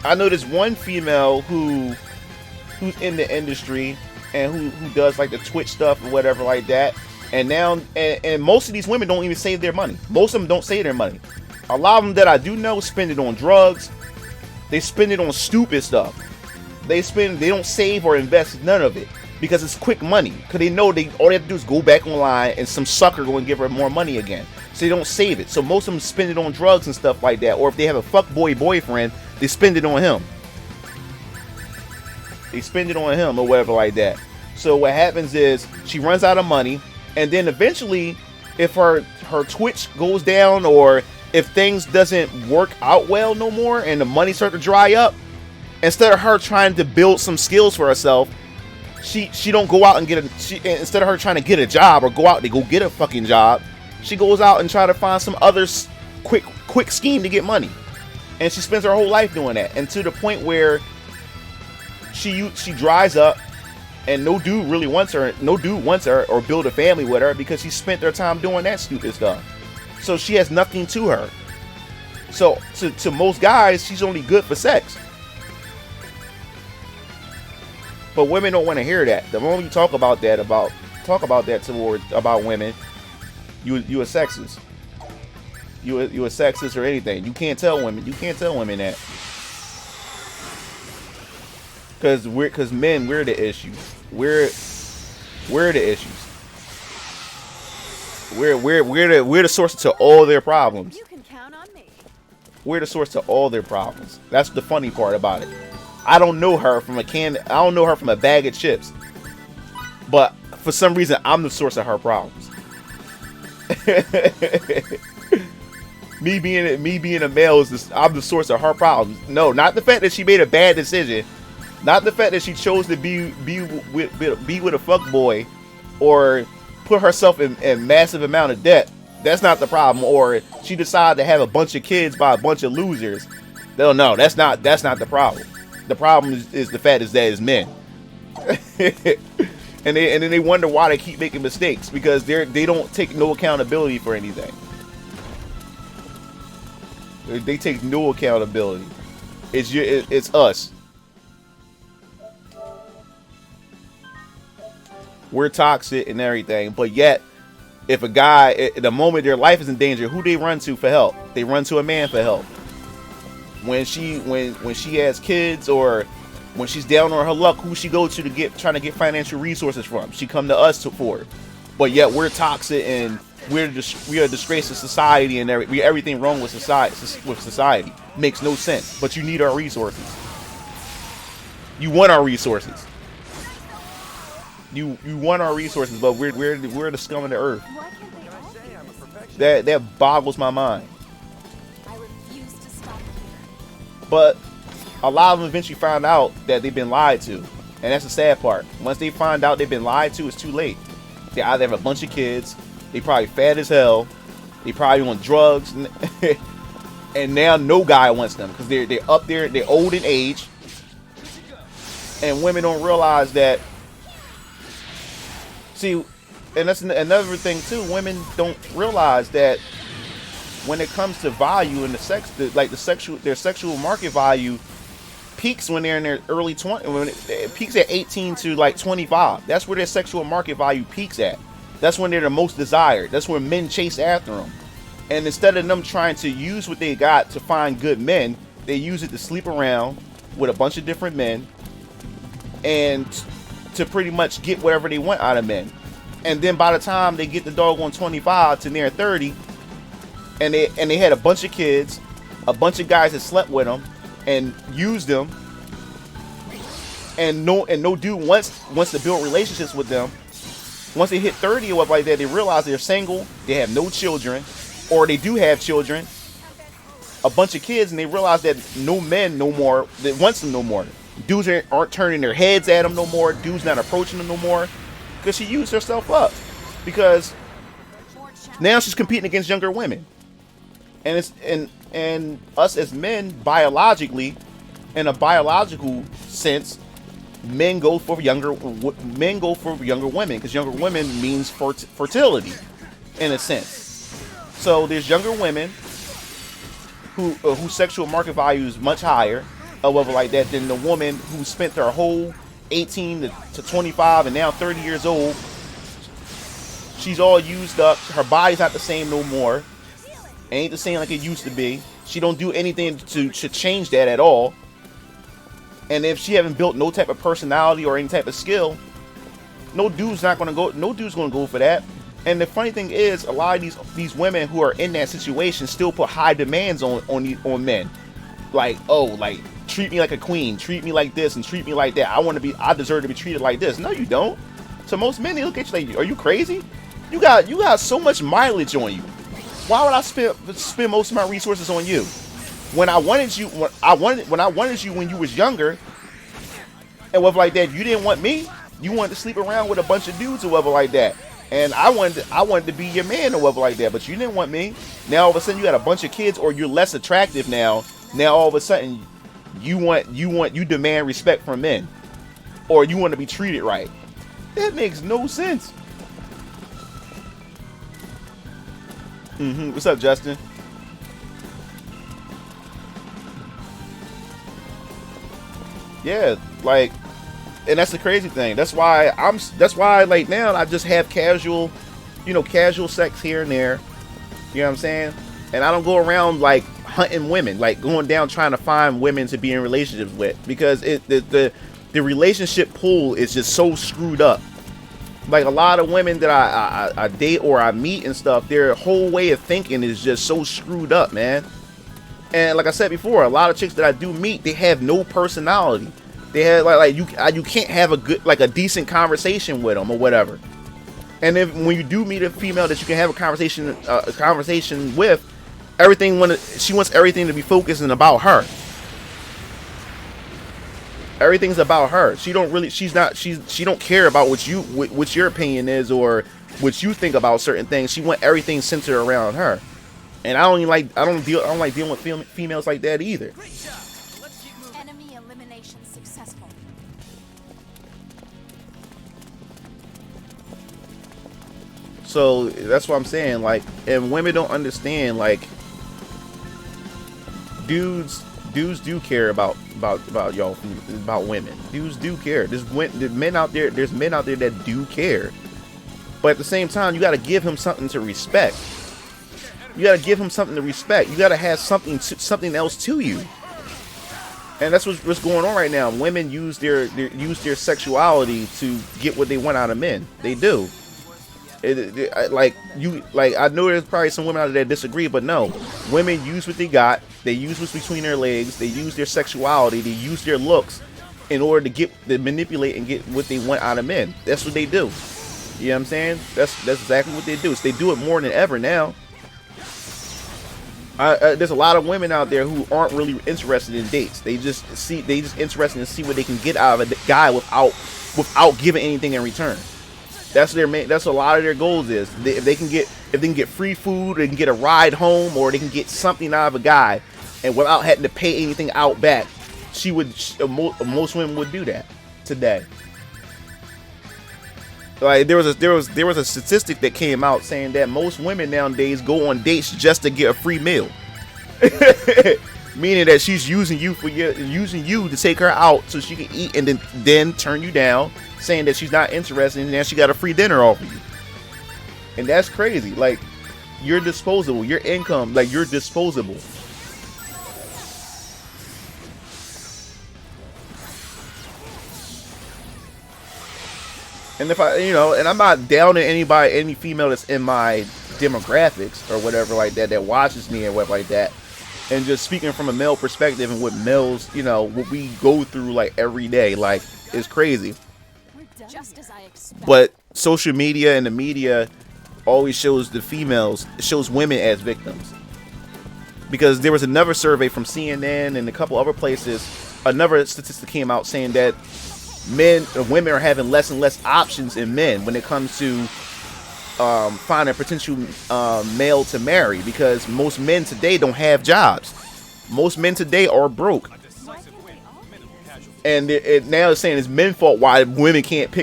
I know there's one female who's in the industry and who does like the Twitch stuff or whatever like that. And now, and most of these women don't even save their money. Most of them don't save their money. A lot of them that I do know spend it on drugs. They spend it on stupid stuff. They don't save or invest none of it, because it's quick money. Because they know all they have to do is go back online, and some sucker going to give her more money again. So they don't save it. So most of them spend it on drugs and stuff like that. Or if they have a fuckboy boyfriend, they spend it on him. They spend it on him or whatever like that. So what happens is she runs out of money, and then eventually, if her Twitch goes down or if things doesn't work out well no more and the money start to dry up, instead of her trying to build some skills for herself, she don't go out and instead of her trying to get a job or go out to go get a fucking job, she goes out and try to find some other quick scheme to get money. And she spends her whole life doing that, and to the point where she dries up, and no dude really wants her. No dude wants her or build a family with her because she spent their time doing that stupid stuff. So she has nothing to her. So to most guys, she's only good for sex. But women don't want to hear that. The moment you talk about that about women, you a sexist. You a sexist or anything. You can't tell women that. Because men, we're the issue. We're the issues. We're the source to all their problems. You can count on me. We're the source to all their problems. That's the funny part about it. I don't know her from a bag of chips. But for some reason, I'm the source of her problems. me being a male I'm the source of her problems. No, not the fact that she made a bad decision. Not the fact that she chose to be with a fuckboy or put herself in massive amount of debt. That's not the problem. Or she decided to have a bunch of kids by a bunch of losers. No, that's not the problem. The problem is the fact that it's men. and then they wonder why they keep making mistakes, because they don't take no accountability for anything. They take no accountability. It's us. We're toxic and everything, but yet, if a guy, the moment their life is in danger, who they run to for help? They run to a man for help. When she has kids, or when she's down on her luck, who she go to trying to get financial resources from? She come to us for it. But yet we're toxic and we are a disgrace to society, and everything wrong with society. Makes no sense. But you need our resources. You want our resources. You want our resources, but we're the scum of the earth. Why can't they all be? That boggles my mind. I refuse to stop here. But a lot of them eventually find out that they've been lied to, and that's the sad part. Once they find out they've been lied to, it's too late. They either have a bunch of kids, they probably fat as hell, they probably on drugs, and now no guy wants them because they're up there, they're old in age, and women don't realize that. See, and that's another thing too. Women don't realize that when it comes to value and their sexual market value peaks when they're in their early 20s. When it peaks at 18 to like 25. That's where their sexual market value peaks at. That's when they're the most desired. That's when men chase after them. And instead of them trying to use what they got to find good men, they use it to sleep around with a bunch of different men and to pretty much get whatever they want out of men. And then by the time they get the doggone 25 to near 30, and they had a bunch of kids, a bunch of guys that slept with them and used them, and no dude wants to build relationships with them. Once they hit 30 or whatever like that, they realize they're single, they have no children, or they do have children, a bunch of kids, and they realize that no men no more that wants them no more. Dudes aren't turning their heads at them no more. Dudes not approaching them no more, because she used herself up. Because now she's competing against younger women, and us as men, biologically, in a biological sense, men go for younger women, because younger women means fertility, in a sense. So there's younger women whose sexual market value is much higher, or whatever like that, than the woman who spent her whole 18 to 25 and now 30 years old. She's all used up. Her body's not the same no more. It ain't the same like it used to be. She don't do anything to change that at all. And if she haven't built no type of personality or any type of skill, no dude's gonna go for that. And the funny thing is, a lot of these women who are in that situation still put high demands on men. Like treat me like a queen, treat me like this, and treat me like that. I deserve to be treated like this. No, you don't. So most men, they look at you like, are you crazy? You got so much mileage on you. Why would I spend most of my resources on you? When I wanted you, when I wanted you when you was younger, and whatever like that, you didn't want me. You wanted to sleep around with a bunch of dudes or whatever like that. And I wanted to be your man or whatever like that, but you didn't want me. Now all of a sudden you got a bunch of kids, or you're less attractive now. Now all of a sudden you demand respect from men, or you want to be treated right. That makes no sense. What's up, Justin? Yeah, like, and that's the crazy thing. That's why like now I just have casual sex here and there. You know what I'm saying? And I don't go around like hunting women, like going down trying to find women to be in relationships with, because the relationship pool is just so screwed up. Like a lot of women that I date or I meet and stuff, their whole way of thinking is just so screwed up, man. And like I said before, a lot of chicks that I do meet, they have no personality. They have you can't have a decent conversation with them or whatever. And then when you do meet a female that you can have a conversation with, she wants everything to be focusing about her. Everything's about her. She don't care about what your opinion is or what you think about certain things. She wants everything centered around her. And I don't like dealing with females like that either. Enemy elimination successful. So that's what I'm saying. Like, and women don't understand. Like, dudes do care about y'all, about women. Dudes do care. There's men out there that do care. But at the same time, you got to give him something to respect. You got to give him something to respect. You got to have something else to you. And that's what's going on right now. Women use their sexuality to get what they want out of men. They do. I know there's probably some women out there that disagree, but no. Women use what they got. They use what's between their legs. They use their sexuality. They use their looks in order to manipulate and get what they want out of men. That's what they do. You know what I'm saying? That's exactly what they do. So they do it more than ever now. There's a lot of women out there who aren't really interested in dates. They just interested in see what they can get out of a guy without giving anything in return. That's a lot of their goals is. If they can get free food, they can get a ride home, or they can get something out of a guy, and without having to pay anything out back, most women would do that today. Like there was a statistic that came out saying that most women nowadays go on dates just to get a free meal. Meaning that she's using you to take her out so she can eat, and then turn you down, saying that she's not interested, and then she got a free dinner off of you. And that's crazy. Like, you're disposable. Your income, like, you're disposable. And if and I'm not downing any female that's in my demographics or whatever like that watches me and whatever like that. And just speaking from a male perspective and what males, what we go through like every day, like, it's crazy. Just as I expected. But social media and the media always shows women as victims. Because there was another survey from CNN and a couple other places, another statistic came out saying that women are having less and less options in men when it comes to finding a potential male to marry, because most men today don't have jobs. Most men today are broke. And now it's saying it's men's fault why women can't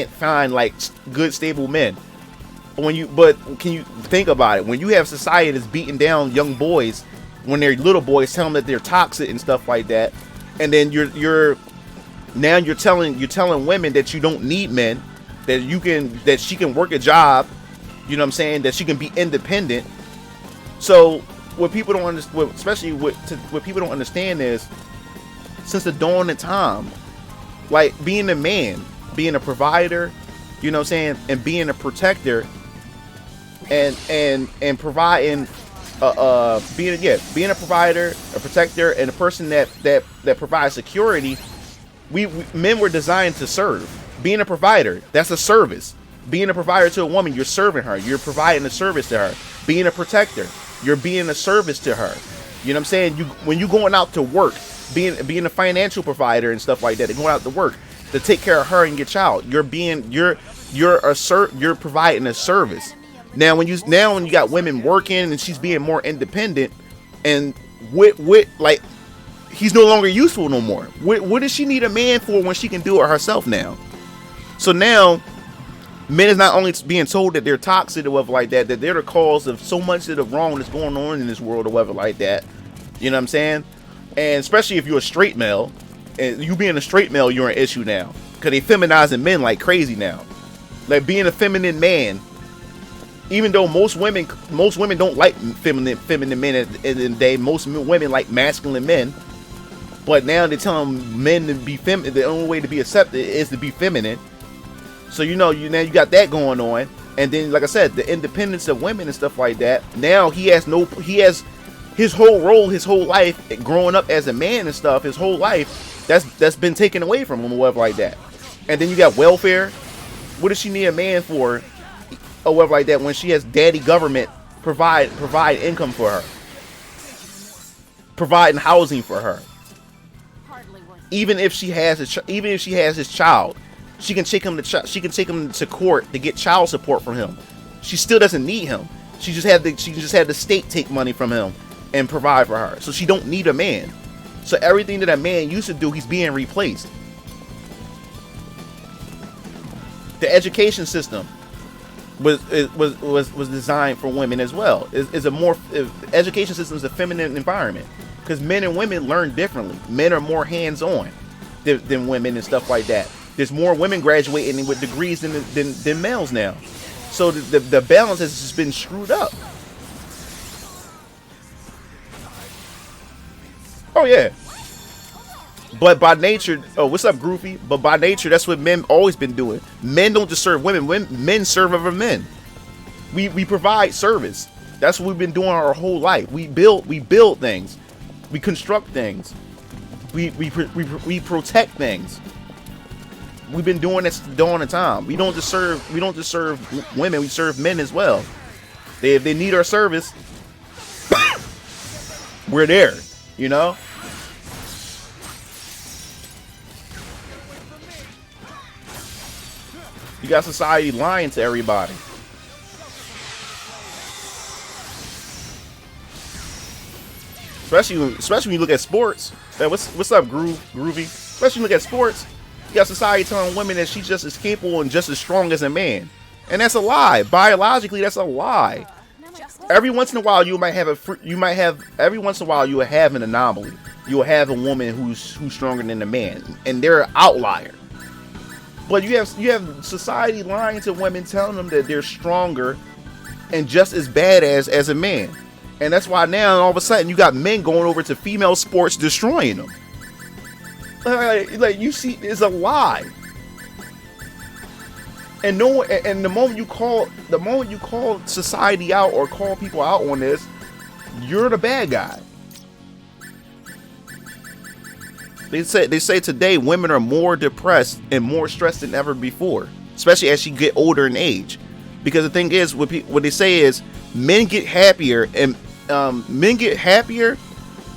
find like good stable men. But can you think about it? When you have society that's beating down young boys when they're little boys, telling them that they're toxic and stuff like that, and then you're telling women that you don't need men, that she can work a job, you know what I'm saying, that she can be independent. So what people don't understand, especially what people don't understand is, since the dawn of time, like being a man, being a provider, you know what I'm saying, and being a protector, and providing being a provider, a protector, and a person that provides security. We men were designed to serve. Being a provider, that's a service. Being a provider to a woman, you're serving her. You're providing a service to her. Being a protector, you're being a service to her. You know what I'm saying? When you going out to work, being a financial provider and stuff like that, and going out to work to take care of her and your child, you're providing a service. Now when you got women working and she's being more independent, and with like, he's no longer useful no more. What does she need a man for when she can do it herself now? So now, men is not only being told that they're toxic or whatever like that, that they're the cause of so much of the wrong that's going on in this world or whatever like that. You know what I'm saying? And especially if you're a straight male, and you being a straight male, you're an issue now. Because they feminizing men like crazy now. Like being a feminine man, even though most women don't like feminine men at the end of the day, most women like masculine men. But now they're telling men to be feminine. The only way to be accepted is to be feminine. So now you got that going on. And then, like I said, the independence of women and stuff like that. Now he has his whole role, his whole life, growing up as a man and stuff, his whole life, that's been taken away from him or whatever like that. And then you got welfare. What does she need a man for or whatever like that when she has daddy government provide income for her, providing housing for her? Even if she has his child, she can take him to court to get child support from him. She still doesn't need him. She just had the state take money from him and provide for her. So she don't need a man. So everything that a man used to do, he's being replaced. The education system was designed for women as well. Education system is a feminine environment because men and women learn differently. Men are more hands-on than women and stuff like that. There's more women graduating with degrees than males now. So the balance has just been screwed up. Oh yeah. But by nature, what's up, Groovy? But by nature, that's what men always been doing. Men don't just serve women. Men serve other men. We provide service. That's what we've been doing our whole life. We build things. We construct things. We protect things. We've been doing this during the time. We don't just serve women. We serve men as well. If they need our service, we're there. You know. You got society lying to everybody. Especially when you look at sports. Hey, what's up, Groovy? Especially when you look at sports, you got society telling women that she's just as capable and just as strong as a man, and that's a lie. Biologically, that's a lie. Every once in a while, you will have an anomaly. You will have a woman who's stronger than a man, and they're an outlier. But you have society lying to women, telling them that they're stronger and just as bad as a man. And that's why now all of a sudden you got men going over to female sports, destroying them. Like you see, it's a lie. And the moment you call society out or call people out on this, you're the bad guy. They say today women are more depressed and more stressed than ever before, especially as she get older in age. Because the thing is, what they say is men get happier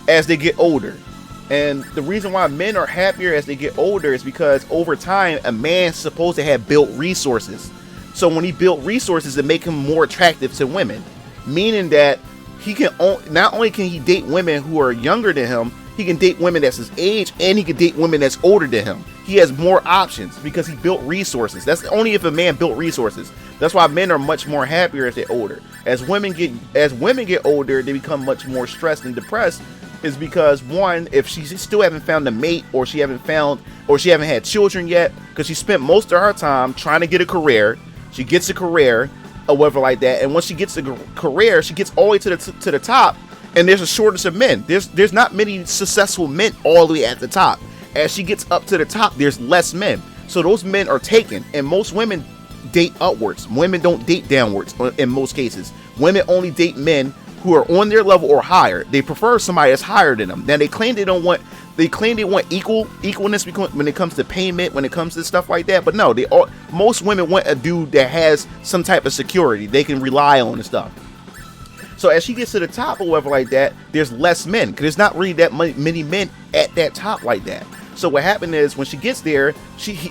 as they get older. And the reason why men are happier as they get older is because over time a man's supposed to have built resources. So when he built resources, it make him more attractive to women, meaning that he can not only can he date women who are younger than him, he can date women that's his age, and he can date women that's older than him. He has more options because he built resources. That's only if a man built resources. That's why men are much more happier as they're older. As women get older, they become much more stressed and depressed. Is because one, if she still haven't found a mate, or she haven't had children yet, because she spent most of her time trying to get a career. She gets a career or whatever like that, and once she gets a career, she gets all the way to the top. And there's a shortage of men. There's not many successful men all the way at the top. As she gets up to the top, there's less men. So those men are taken. And most women date upwards. Women don't date downwards in most cases. Women only date men who are on their level or higher. They prefer somebody that's higher than them. Now they claim they want equalness when it comes to payment, when it comes to stuff like that. But no, most women want a dude that has some type of security they can rely on and stuff. So as she gets to the top or whatever like that, there's less men because there's not really that many men at that top like that. So what happened is when she gets there,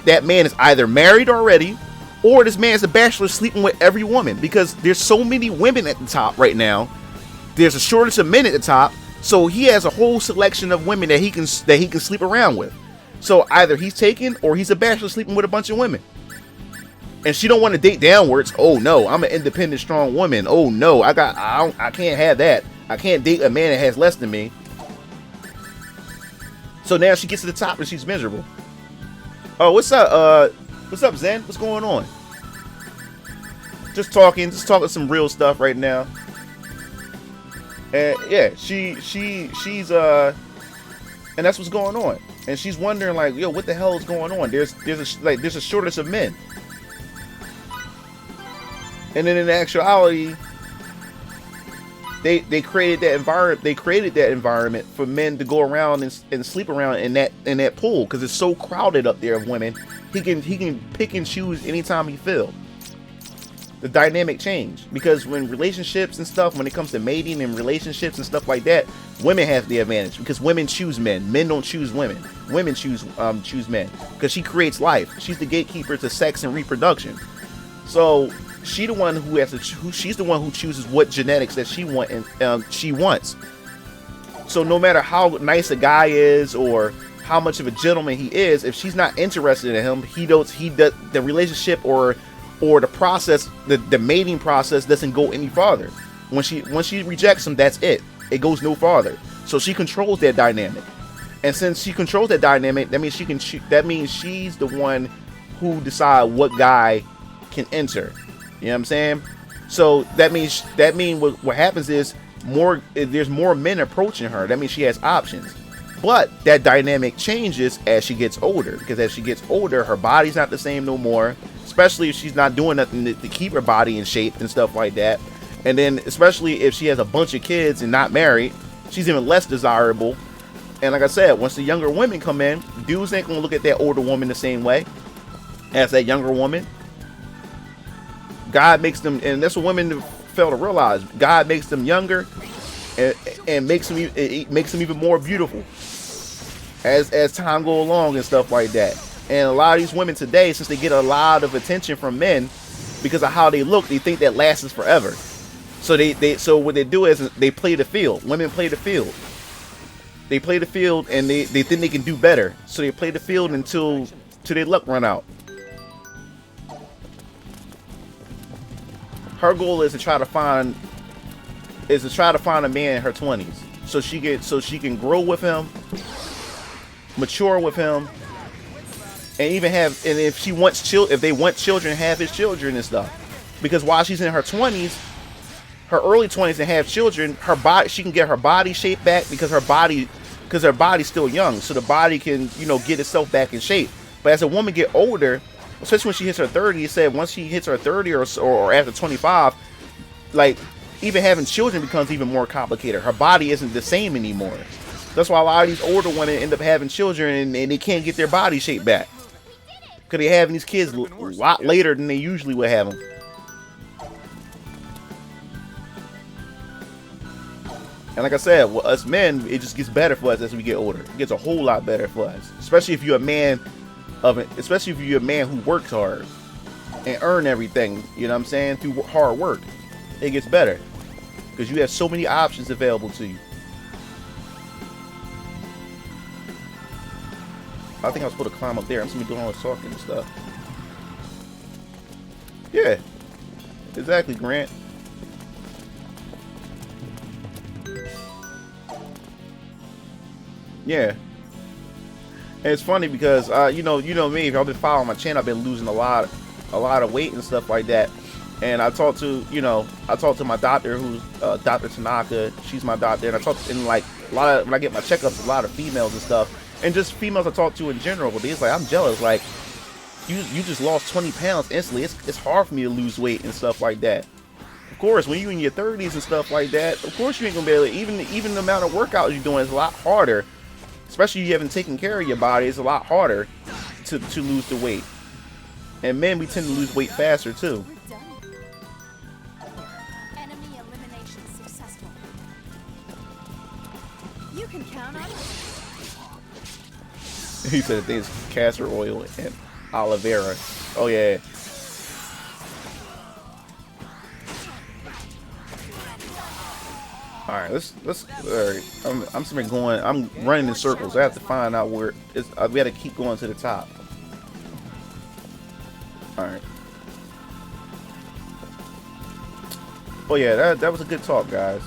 that man is either married already, or this man is a bachelor sleeping with every woman because there's so many women at the top right now. There's a shortage of men at the top, so he has a whole selection of women that he can sleep around with. So either he's taken or he's a bachelor sleeping with a bunch of women. And she don't want to date downwards. Oh no, I'm an independent, strong woman. Oh no, I can't have that. I can't date a man that has less than me. So now she gets to the top and she's miserable. Oh, what's up? What's up, Zen? What's going on? Just talking some real stuff right now. And yeah, she's and that's what's going on. And she's wondering like, yo, what the hell is going on? There's a shortage of men. And then in actuality, they created that environment. They created that environment for men to go around and sleep around in that pool because it's so crowded up there of women. He can pick and choose anytime he feels. The dynamic change because when relationships and stuff, when it comes to mating and relationships and stuff like that, women have the advantage because women choose men. Men don't choose women. Women choose men because she creates life. She's the gatekeeper to sex and reproduction. So she's the one who chooses what genetics that she wants. So no matter how nice a guy is or how much of a gentleman he is, if she's not interested in him, the relationship or the process, the mating process doesn't go any farther. When she rejects him, that's it. It goes no farther. So she controls that dynamic. And since she controls that dynamic, that means she's the one who decides what guy can enter. You know what I'm saying? So that means what happens is there's more men approaching her. That means she has options. But that dynamic changes as she gets older, because as she gets older, her body's not the same no more, especially if she's not doing nothing to keep her body in shape and stuff like that. And then especially if she has a bunch of kids and not married, she's even less desirable. And like I said, once the younger women come in, dudes ain't gonna look at that older woman the same way as that younger woman. God makes them, and that's what women fail to realize, God makes them younger and makes them even more beautiful as time go along and stuff like that. And a lot of these women today, since they get a lot of attention from men because of how they look, they think that lasts forever. So what they do is they play the field. Women play the field. They play the field and they think they can do better. So they play the field until their luck run out. Her goal is to try to find a man in her 20s, so she can grow with him, mature with him, and even have, and if they want children, have his children and stuff. Because while she's in her 20s, her early 20s, and have children, she can get her body shape back because her body's still young, so the body can get itself back in shape. But as a woman get older, especially when she hits her 30, it said once she hits her 30 or after 25, like even having children becomes even more complicated. Her body isn't the same anymore. That's why a lot of these older women end up having children and they can't get their body shape back because they're having these kids a lot later than they usually would have them. And like I said, well, us men, it just gets better for us as we get older. It gets a whole lot better for us, especially if you're a man who works hard and earn everything, you know what I'm saying, through hard work. It gets better because you have so many options available to you. I think I was supposed to climb up there. I'm supposed to be doing all this talking and stuff. Yeah, exactly, Grant. Yeah. And it's funny because you know me, if y'all been following my channel, I've been losing a lot of weight and stuff like that. And I talked to my doctor, who's Dr. Tanaka. She's my doctor, and I talked in like a lot of, when I get my checkups, a lot of females and stuff, and just females I talk to in general. But it's like, I'm jealous. Like you just lost 20 pounds instantly. It's hard for me to lose weight and stuff like that. Of course, when you in your 30s and stuff like that, of course you ain't gonna be able to, even the amount of workouts you're doing is a lot harder. Especially if you haven't taken care of your body, it's a lot harder to lose the weight. And men, we tend to lose weight faster too. We're done. Enemy elimination successful. You can count on it. He said things castor oil and aloe vera. Oh yeah. All right, let's. All right, I'm sitting going. I'm running in circles. I have to find out where it's. We got to keep going to the top. All right. Oh yeah, that was a good talk, guys.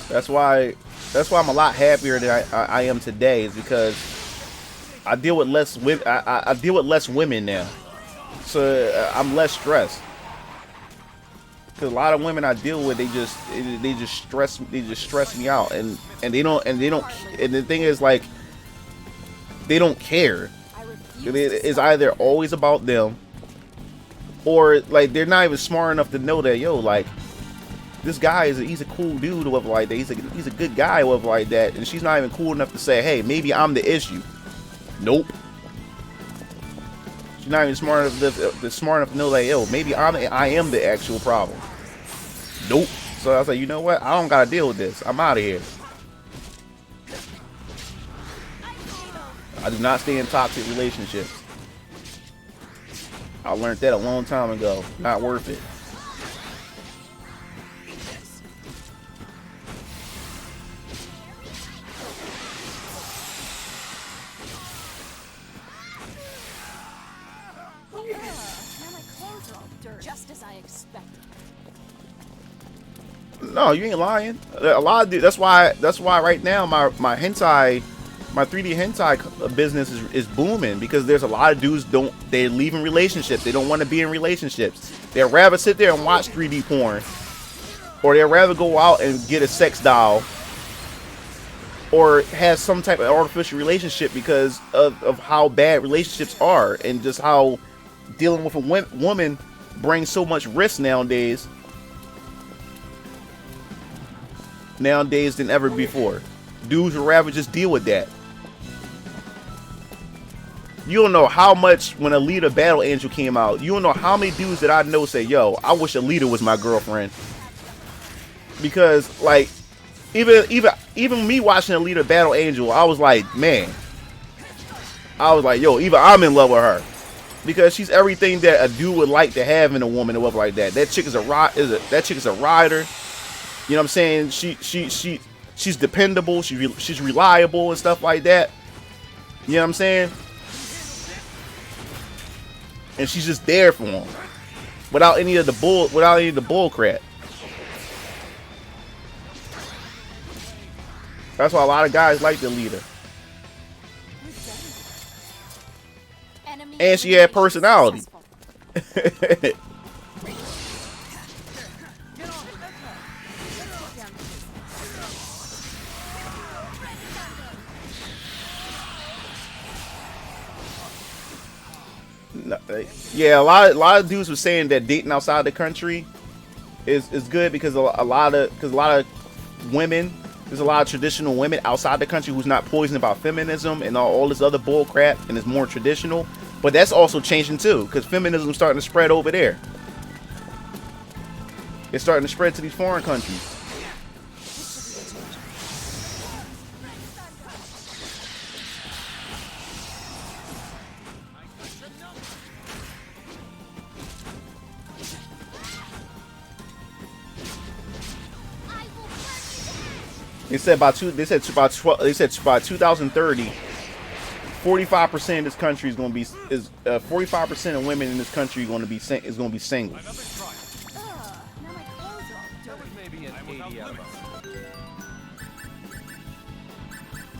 That's why I'm a lot happier than I am today, is because I deal with less women. I deal with less women now. So I'm less stressed, because a lot of women I deal with, they just stress me out, and they don't and the thing is, like, they don't care. It's either always about them, or like they're not even smart enough to know that, yo, like, this guy he's a cool dude or whatever like that. He's a good guy or whatever like that, and she's not even cool enough to say, hey, maybe I'm the issue. Nope. She's not even smart enough to know that, yo, maybe I am the actual problem. Nope. So I was like, you know what? I don't gotta deal with this. I'm out of here. I do not stay in toxic relationships. I learned that a long time ago. Not worth it. Just as I expected. No, you ain't lying. A lot of dudes. That's why right now my 3D hentai business is booming, because there's a lot of dudes they're leaving relationships. They don't want to be in relationships. They'd rather sit there and watch 3D porn, or they'd rather go out and get a sex doll, or have some type of artificial relationship, because of how bad relationships are, and just how dealing with a woman brings so much risk nowadays than ever before. Dudes would rather just deal with that. You don't know how much, when Alita Battle Angel came out, you don't know how many dudes that I know say, yo, I wish Alita was my girlfriend. Because, like, even me watching Alita Battle Angel, I was like, man, I was like, yo, even I'm in love with her. Because she's everything that a dude would like to have in a woman or whatever like that. That chick is a rider. You know what I'm saying? She's dependable. She's reliable and stuff like that. You know what I'm saying? And she's just there for him, without any of the bull crap. That's why a lot of guys like the leader. And she had personality. Yeah, a lot of dudes were saying that dating outside the country is good, because a lot of women, there's a lot of traditional women outside the country who's not poisoned about feminism and all this other bull crap, and is more traditional. But that's also changing too, because feminism is starting to spread over there. It's starting to spread to these foreign countries. They said by 2030, 45% of this country is going to be 45% of women in this country is going to be single. Another trial. Now my clothes are all dirty. Maybe an ADL.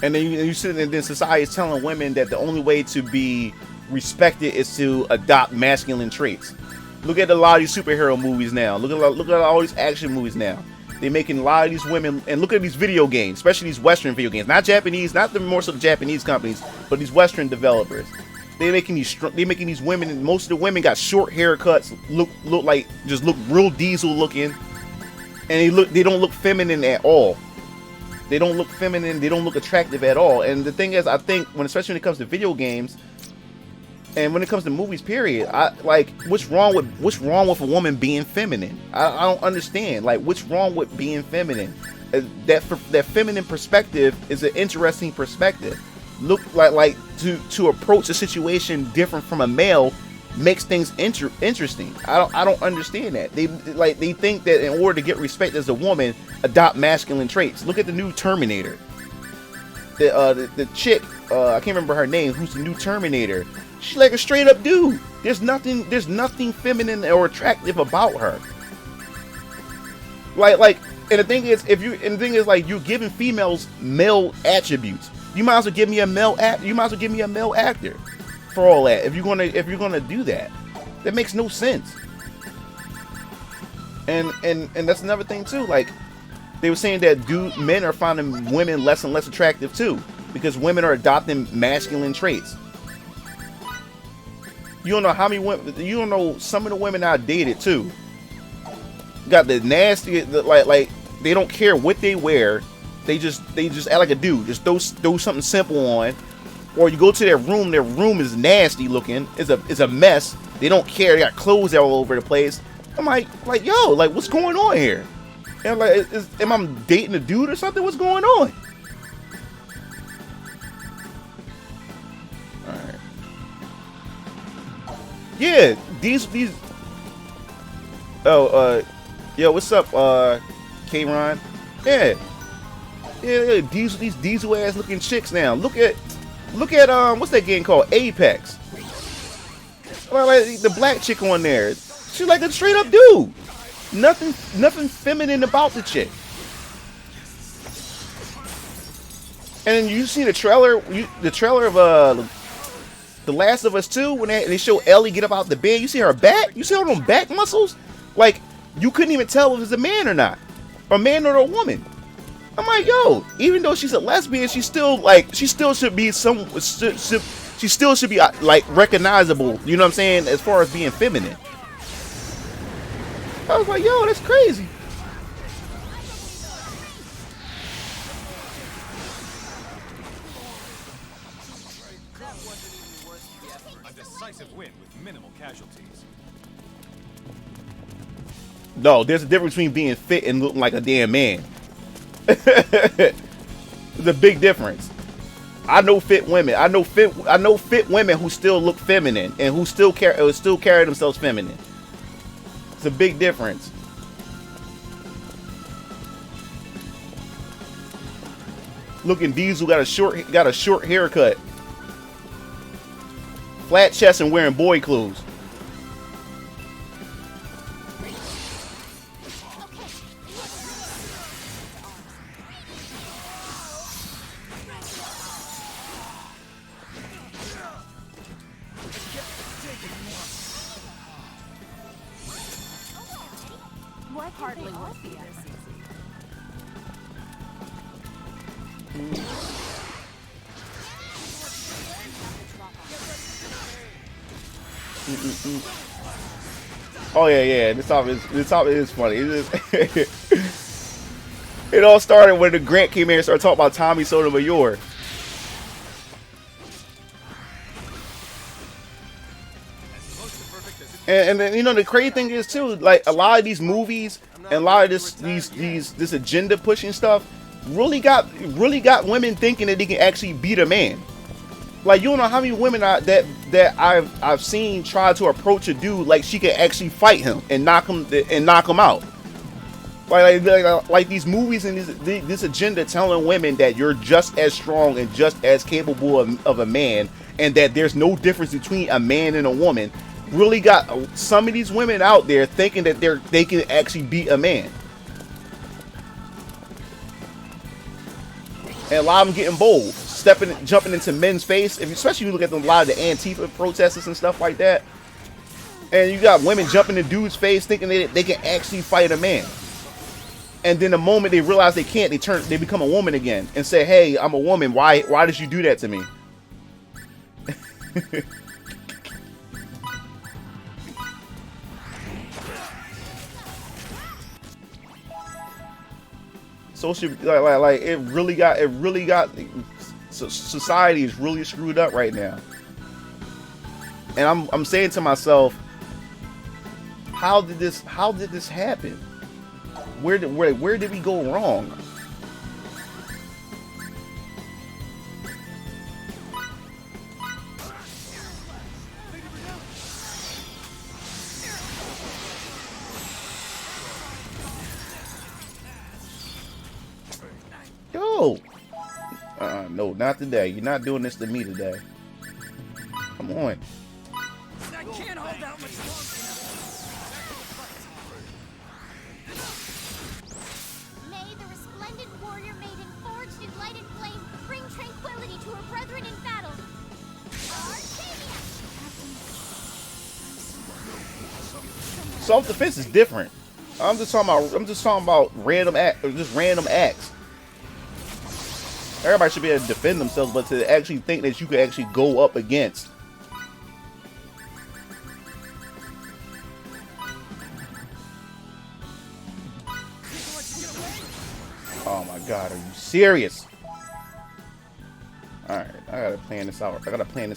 And then you sit, and then society is telling women that the only way to be respected is to adopt masculine traits. Look at a lot of these superhero movies now. Look at all these action movies now. They're making a lot of these women, and look at these video games, especially these Western video games, not Japanese, not the more so the Japanese companies, but these Western developers. They making these women. Most of the women got short haircuts, look real diesel looking, and they don't look feminine at all. They don't look feminine. They don't look attractive at all. And the thing is, I think especially when it comes to video games, and when it comes to movies, period, what's wrong with a woman being feminine? I don't understand. Like, what's wrong with being feminine? That feminine perspective is an interesting perspective. Look like to approach a situation different from a male makes things interesting. I don't understand that. They think that in order to get respect as a woman, adopt masculine traits. Look at the new Terminator. The chick, I can't remember her name, who's the new Terminator. She's like a straight up dude. There's nothing feminine or attractive about her. And the thing is, like, you're giving females male attributes. You might as well give me a male actor for all that. If you're gonna do that, that makes no sense. And that's another thing too. Like, they were saying that men are finding women less and less attractive too, because women are adopting masculine traits. You don't know how many women. You don't know some of the women I dated too. Got the nasty, like they don't care what they wear. They just act like a dude. Just throw something simple on, or you go to their room. Their room is nasty looking. It's a mess. They don't care. They got clothes all over the place. I'm like yo, like, what's going on here? And like, am I dating a dude or something? What's going on? All right. Yeah, these. Oh, yo, what's up, K-Ron? Yeah, these diesel ass looking chicks now. Look at what's that game called? Apex. Like the black chick on there. She's like a straight up dude. Nothing feminine about the chick. And you see the trailer of The Last of Us 2, when they show Ellie get up out the bed. You see her back? You see all them back muscles? Like, you couldn't even tell if it's a man or not, a man or a woman. I'm like, yo, even though she's a lesbian, she still should be like recognizable. You know what I'm saying? As far as being feminine. I was like, yo, that's crazy. A decisive win with minimal casualties. No, there's a difference between being fit and looking like a damn man. There's a big difference. I know fit women. I know fit women who still look feminine and who still carry themselves feminine. It's a big difference. Looking Diesel got a short haircut, flat chest, and wearing boy clothes. What hardly would be this easy. Oh yeah. This topic is funny. It all started when the Grant came here and started talking about Tommy Sotomayor. And then, you know, the crazy thing is too, like, a lot of these movies and a lot of this agenda pushing stuff really got women thinking that they can actually beat a man. Like, you don't know how many women that I've seen try to approach a dude like she can actually fight him and knock him out. Like these movies and this agenda telling women that you're just as strong and just as capable of a man, and that there's no difference between a man and a woman, really got some of these women out there thinking that they can actually beat a man. And a lot of them getting bold, jumping into men's face, especially if you look at a lot of the Antifa protesters and stuff like that. And you got women jumping in dudes' face thinking they can actually fight a man. And then the moment they realize they can't, they become a woman again and say, "Hey, I'm a woman. Why did you do that to me?" social it really got society is really screwed up right now. And I'm saying to myself, how did this happen? Where did we go wrong? Yo! No, not today. You're not doing this to me today. Come on. I can't hold out much longer. May the resplendent warrior maiden forged in light and flame bring tranquility to her brethren in battle. Arcadia! Self-defense is different. I'm just talking about random acts. Everybody should be able to defend themselves, but to actually think that you could actually go up against. Oh my God, are you serious? All right, I gotta plan this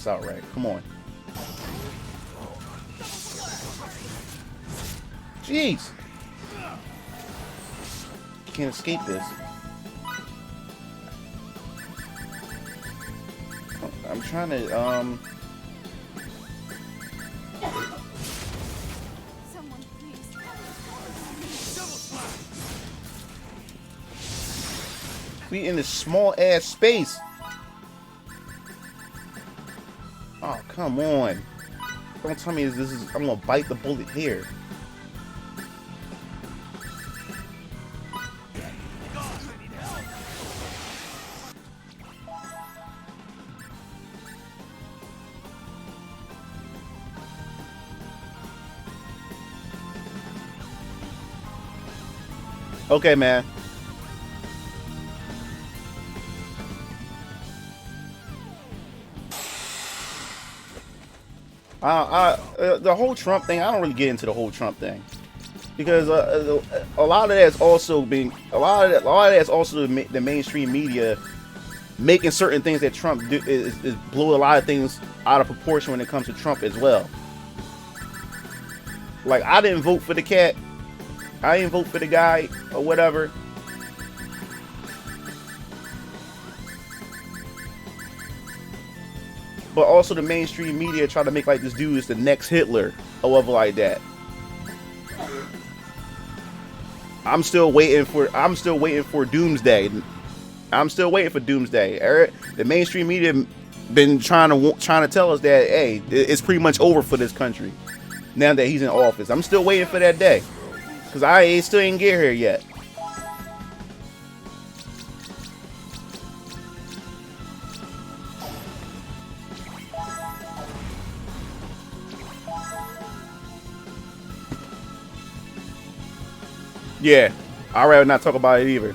out. Right. Come on. Jeez. You can't escape this. I'm trying to Someone please. we in this small ass space. Oh, come on. Don't tell me this is I'm gonna bite the bullet here. Okay, man. The whole Trump thing, I don't really get into the whole Trump thing because a lot of that's also being a lot of that's also the mainstream media making certain things that Trump do is blow a lot of things out of proportion when it comes to Trump as well. Like, I didn't vote for the cat. I didn't vote for the guy or whatever. But also the mainstream media try to make like this dude is the next Hitler or whatever like that. I'm still waiting for doomsday. I'm still waiting for doomsday. The mainstream media been trying to tell us that, hey, it's pretty much over for this country now that he's in office. I'm still waiting for that day. Because I still ain't get here yet. Yeah, I'd rather not talk about it either.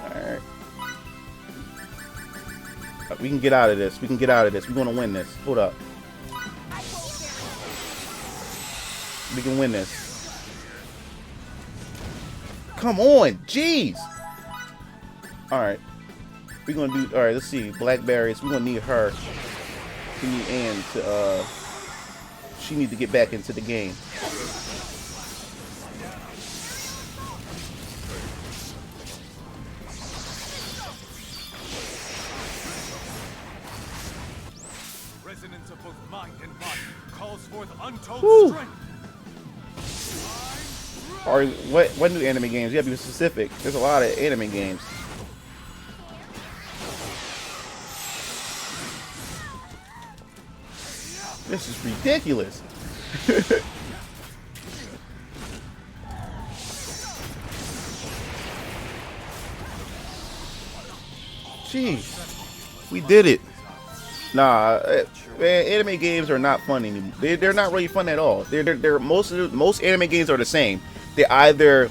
Alright. We can get out of this. We're going to win this. Hold up. We can win this. Come on, jeez. All right, we're gonna do. All right, let's see. Blackberries. We're gonna need her. We need Anne to. She needs to get back into the game. Resonance of both mind and body calls forth untold Woo. strength. Or what new anime games? You have to be specific. There's a lot of anime games. This is ridiculous. Jeez, we did it. Nah, man, anime games are not fun anymore. They're not really fun at all. They're most anime games are the same. They're either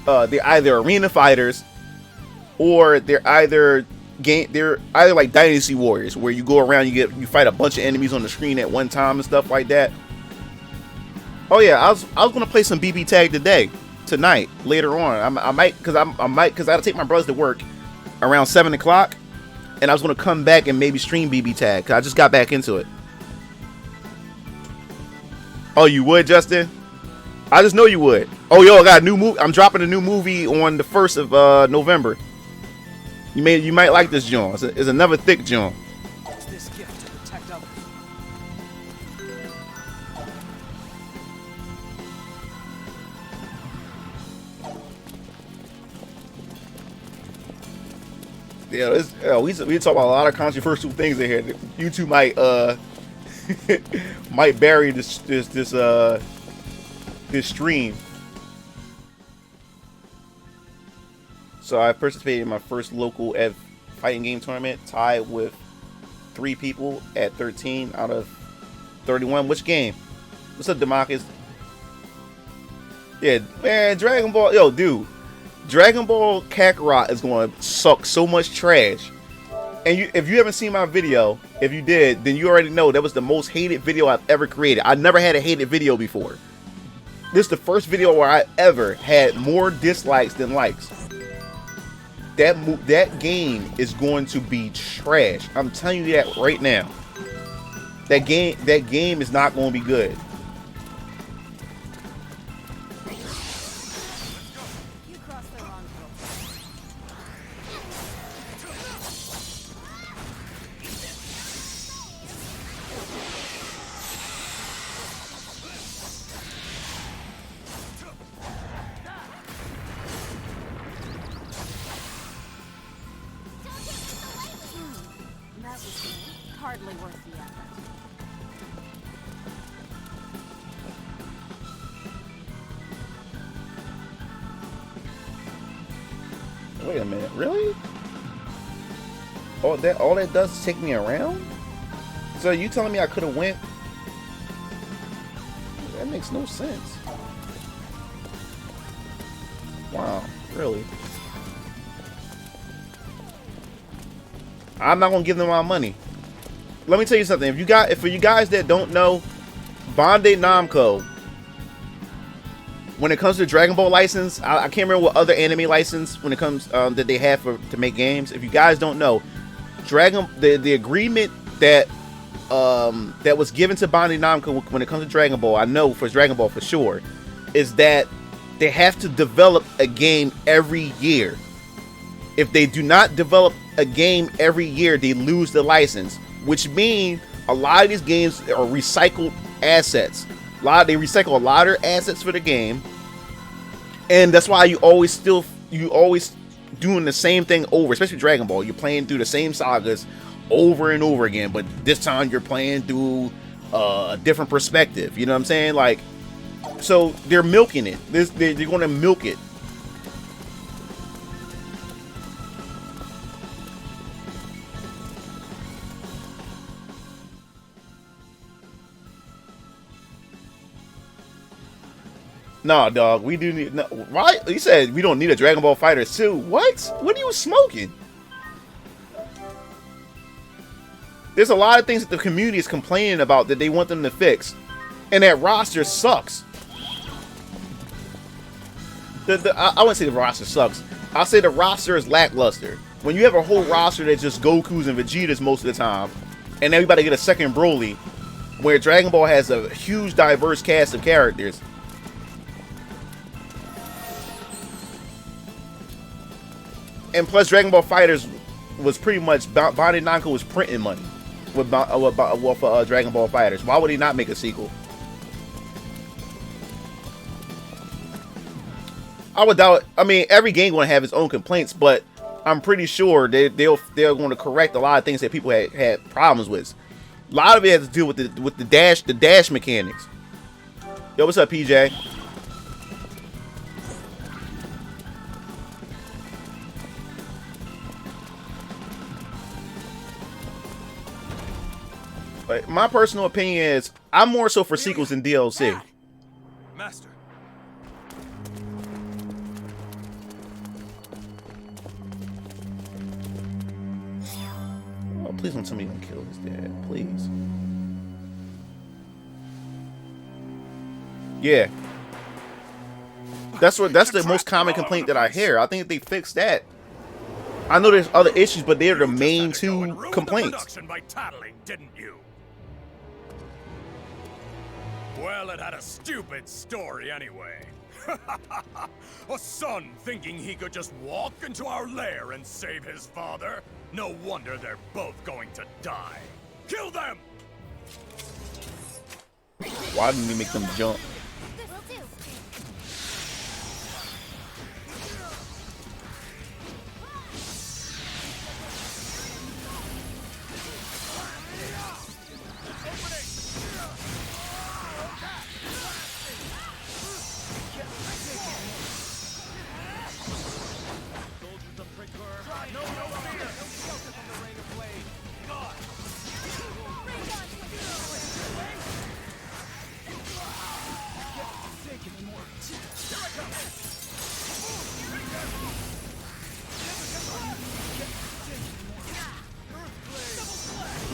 arena fighters, or they're either like Dynasty Warriors, where you go around, you fight a bunch of enemies on the screen at one time and stuff like that. Oh yeah, I was gonna play some BB Tag tonight, later on. I might because I gotta take my brothers to work around 7 o'clock, and I was gonna come back and maybe stream BB Tag. 'Cause I just got back into it. Oh, you would, Justin? I just know you would. Oh, yo, I got a new movie. I'm dropping a new movie on the 1st of November. You might like this, John. It's another thick John. Use this gift to protect others. Yeah, we talk about a lot of controversial things in here. YouTube might might bury this stream. So I participated in my first local fighting game tournament, tied with 3 people at 13 out of 31. Which game? What's up, Demarcus? Yeah, man, Dragon Ball. Yo, dude, Dragon Ball Kakarot is going to suck so much trash. And if you haven't seen my video, if you did, then you already know that was the most hated video I've ever created. I never had a hated video before. This is the first video where I ever had more dislikes than likes. That game is going to be trash. I'm telling you that right now. That game is not going to be good. You crossed the wrong boat. That was hardly worth the effort. Wait a minute, really? All that does is take me around? So you telling me I could have went? That makes no sense. Wow, really? I'm not gonna give them my money. Let me tell you something. For you guys that don't know, Bandai Namco, when it comes to Dragon Ball license, I can't remember what other anime license when it comes that they have to make games. If you guys don't know, the agreement that that was given to Bandai Namco when it comes to Dragon Ball, I know for Dragon Ball for sure, is that they have to develop a game every year. If they do not develop a game every year, they lose the license, which means a lot of these games are recycled assets. They recycle a lot of assets for the game, and that's why you always doing the same thing over, especially Dragon Ball. You're playing through the same sagas over and over again, but this time you're playing through a different perspective. You know what I'm saying? Like, so they're milking it. They're going to milk it. No, dog, we do need. No, why? He said we don't need a Dragon Ball FighterZ 2. What? What are you smoking? There's a lot of things that the community is complaining about that they want them to fix, and that roster sucks. I wouldn't say the roster sucks. I'll say the roster is lackluster. When you have a whole roster that's just Gokus and Vegetas most of the time, and everybody get a second Broly, where Dragon Ball has a huge diverse cast of characters. And plus, Dragon Ball FighterZ was pretty much Bandai Namco was printing money with Dragon Ball FighterZ. Why would he not make a sequel? I would doubt. I mean, every game going to have its own complaints, but I'm pretty sure they're going to correct a lot of things that people had problems with. A lot of it has to do with the dash mechanics. Yo, what's up, PJ? But my personal opinion is I'm more so for sequels than DLC. Master. Oh, please don't tell me you're gonna kill his dad, please. Yeah. That's the most common complaint that I hear. I think if they fix that, I know there's other issues, but they're the main two complaints. By tattling, didn't you? Well, it had a stupid story anyway. A son thinking he could just walk into our lair and save his father? No wonder they're both going to die. Kill them! Why didn't we make them jump? This will do.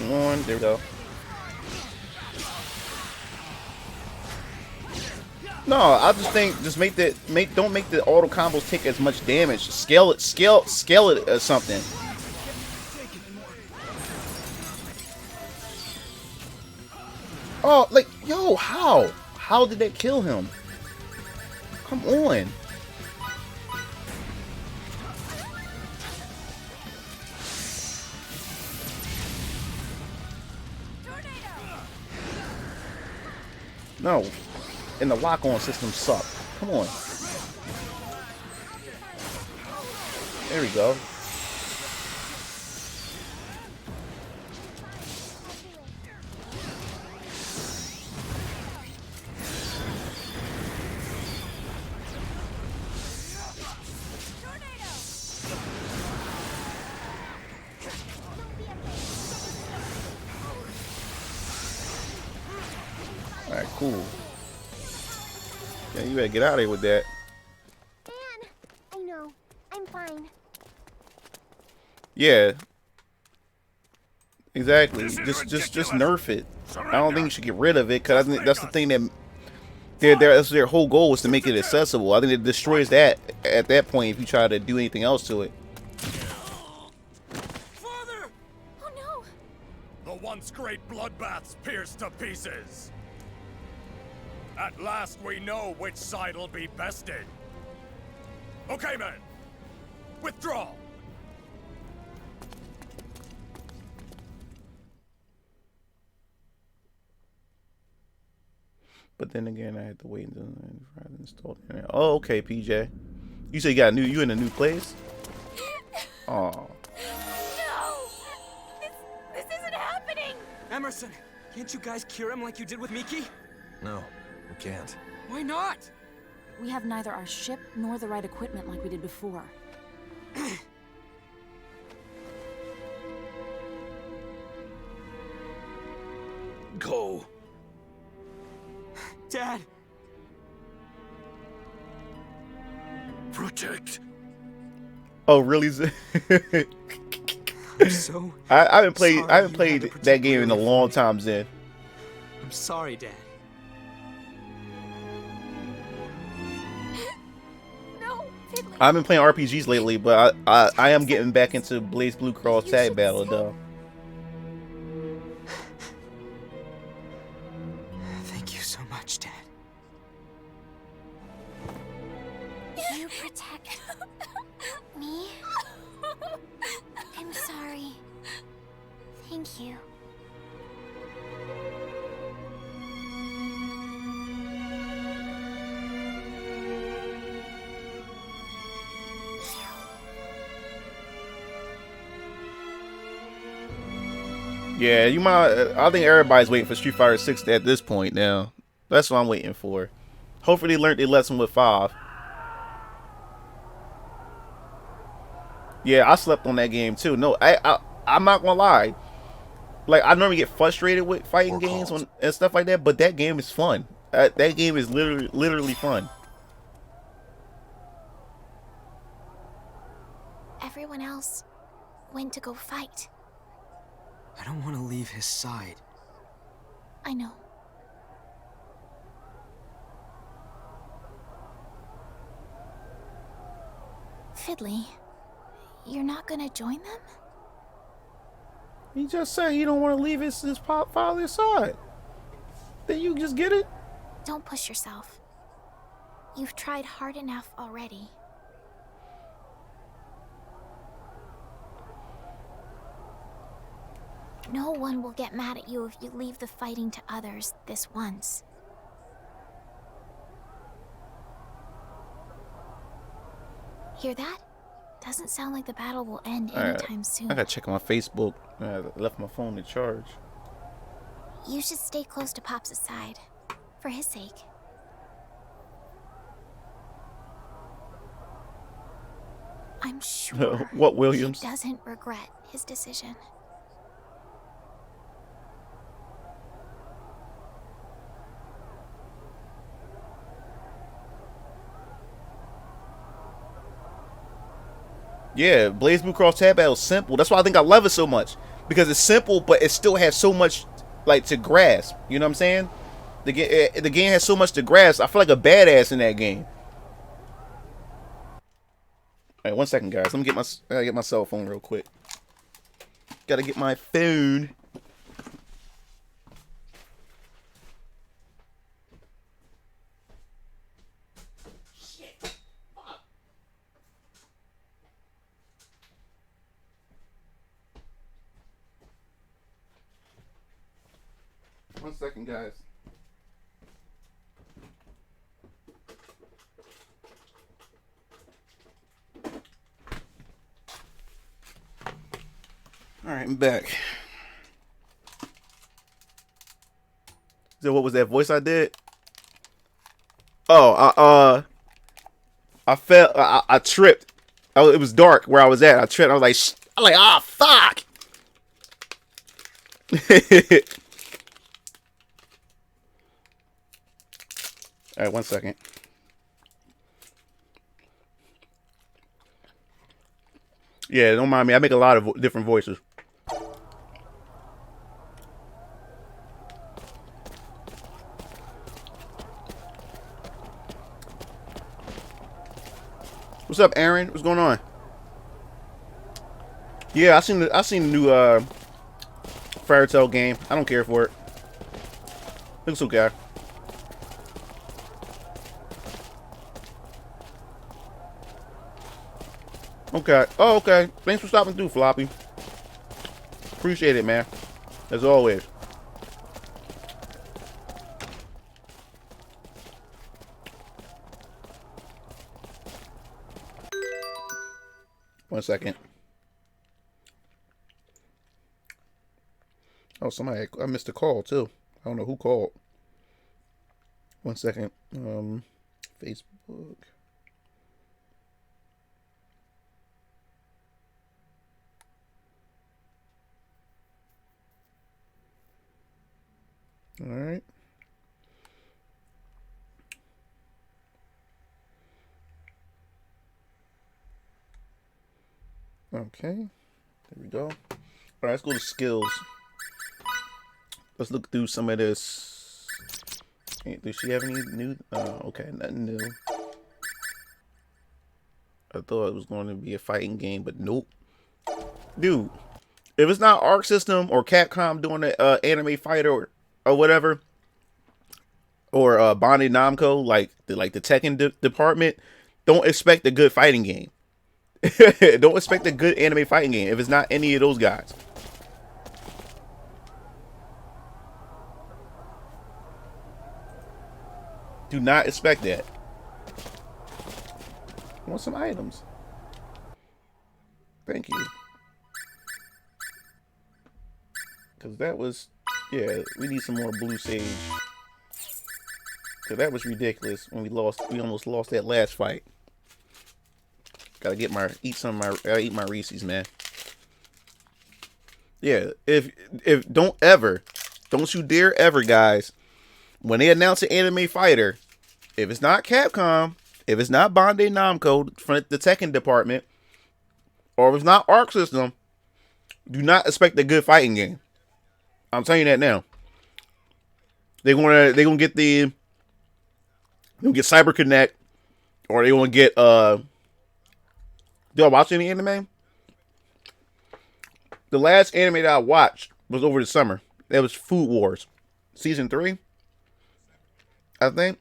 One, there we go. No, I just think don't make the auto combos take as much damage. Scale it or something. Oh, like, yo, how? How did that kill him? Come on. No. And the lock-on system suck. Come on. There we go. Alright, cool. Yeah, you better get out of here with that. Anne, I know. I'm fine. Yeah. Exactly. Just nerf it. I don't think you should get rid of it, because I think that's the thing that that's their whole goal, was to make it accessible. I think it destroys that at that point if you try to do anything else to it. Father! Oh no! The once great bloodbaths pierced to pieces. At last we know which side'll be bested. Okay, men. Withdraw. But then again, I had to wait until I installed it. Oh, okay, PJ. You said you in a new place? Oh. No! This isn't happening! Emerson, can't you guys cure him like you did with Miki? No, we can't. Why not? We have neither our ship nor the right equipment like we did before. Go. Dad! Protect. Oh, really? I'm so I haven't sorry you had played to that protect game in a Lily long from me. time, Zen. I'm sorry, Dad. No, Fiddly. I've been playing RPGs lately, but I am getting back into Blaze Blue Cross You Tag should Battle, say- though. Thank you so much, Dad. You protect me? I'm sorry. Thank you. Yeah, you might. I think everybody's waiting for Street Fighter 6 at this point now. That's what I'm waiting for. Hopefully, they learned their lesson with 5. Yeah, I slept on that game too. No, I'm not gonna lie. Like, I normally get frustrated with fighting games and stuff like that, but that game is fun. That game is literally fun. Everyone else went to go fight. I don't want to leave his side. I know. Fiddly, you're not gonna join them? He just said he don't want to leave his father's side. Then you just get it? Don't push yourself. You've tried hard enough already. No one will get mad at you if you leave the fighting to others this once. Hear that? Doesn't sound like the battle will end anytime soon. I gotta check my Facebook. I left my phone to charge. You should stay close to Pop's side, for his sake. I'm sure What, Williams? he doesn't regret his decision. Yeah, Blaze Blue Cross Tag Battle is simple. That's why I think I love it so much. Because it's simple, but it still has so much, like, to grasp. You know what I'm saying? The game has so much to grasp. I feel like a badass in that game. Alright, 1 second, guys. Let me I gotta get my cell phone real quick. Gotta get my phone. One second, guys. All right, I'm back. So what was that voice I did? Oh, I fell. I tripped. It was dark where I was at. I tripped. I was like, ah, fuck. All right, 1 second. Yeah, don't mind me. I make a lot of different voices. What's up, Aaron? What's going on? Yeah, I seen the new Fairy Tail game. I don't care for it. Looks okay. Okay. Oh, okay. Thanks for stopping through, Floppy. Appreciate it, man. As always. One second. Oh, somebody. I missed a call, too. I don't know who called. 1 second. Facebook. All right. Okay. There we go. All right, let's go to skills. Let's look through some of this. Does she have any new? Okay, nothing new. I thought it was going to be a fighting game, but nope. Dude, if it's not Arc System or Capcom doing the anime fighter or whatever, or Bandai Namco, like the Tekken department, don't expect a good fighting game. Don't expect a good anime fighting game if it's not any of those guys. Do not expect that. I want some items. Thank you. Because that was... Yeah, we need some more blue sage. Because that was ridiculous when we almost lost that last fight. Gotta eat my Reese's, man. Yeah, if don't you dare ever, guys, when they announce an anime fighter, if it's not Capcom, if it's not Bandai Namco from the Tekken department, or if it's not Arc System, do not expect a good fighting game. I'm telling you that now. They're gonna get Cyber Connect, or they're gonna get Y'all watch any anime? The last anime that I watched was over the summer. It was Food Wars, season 3, I think.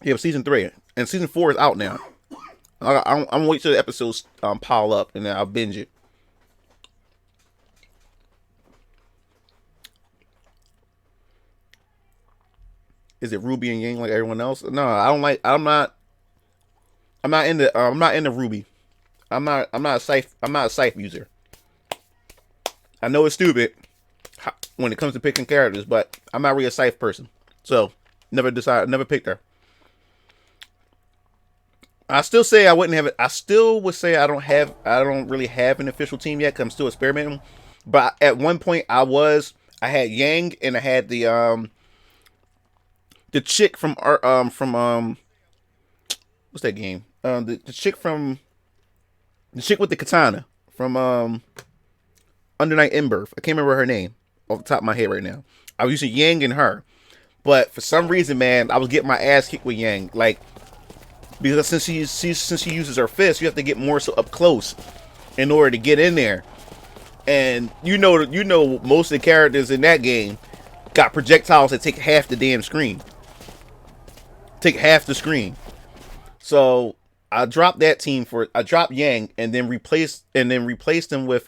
Yeah, season 3, and season 4 is out now. I'm gonna wait till the episodes pile up, and then I'll binge it. Is it Ruby and Yang like everyone else? No, I don't like. I'm not into Ruby. I'm not a Scythe user. I know it's stupid when it comes to picking characters, but I'm not really a Scythe person. So never picked her. I still say I wouldn't have it. I still would say I don't really have an official team yet because I'm still experimenting. But at one point I had Yang, and I had the chick from what's that game? The chick with the katana from Under Night In-Birth. I can't remember her name off the top of my head right now. I was using Yang and her, but for some reason, man, I was getting my ass kicked with Yang. Like, because since she uses her fist, you have to get more so up close in order to get in there. And you know most of the characters in that game got projectiles that take half the damn screen. Take half the screen. So I dropped that team I dropped Yang and then replaced him with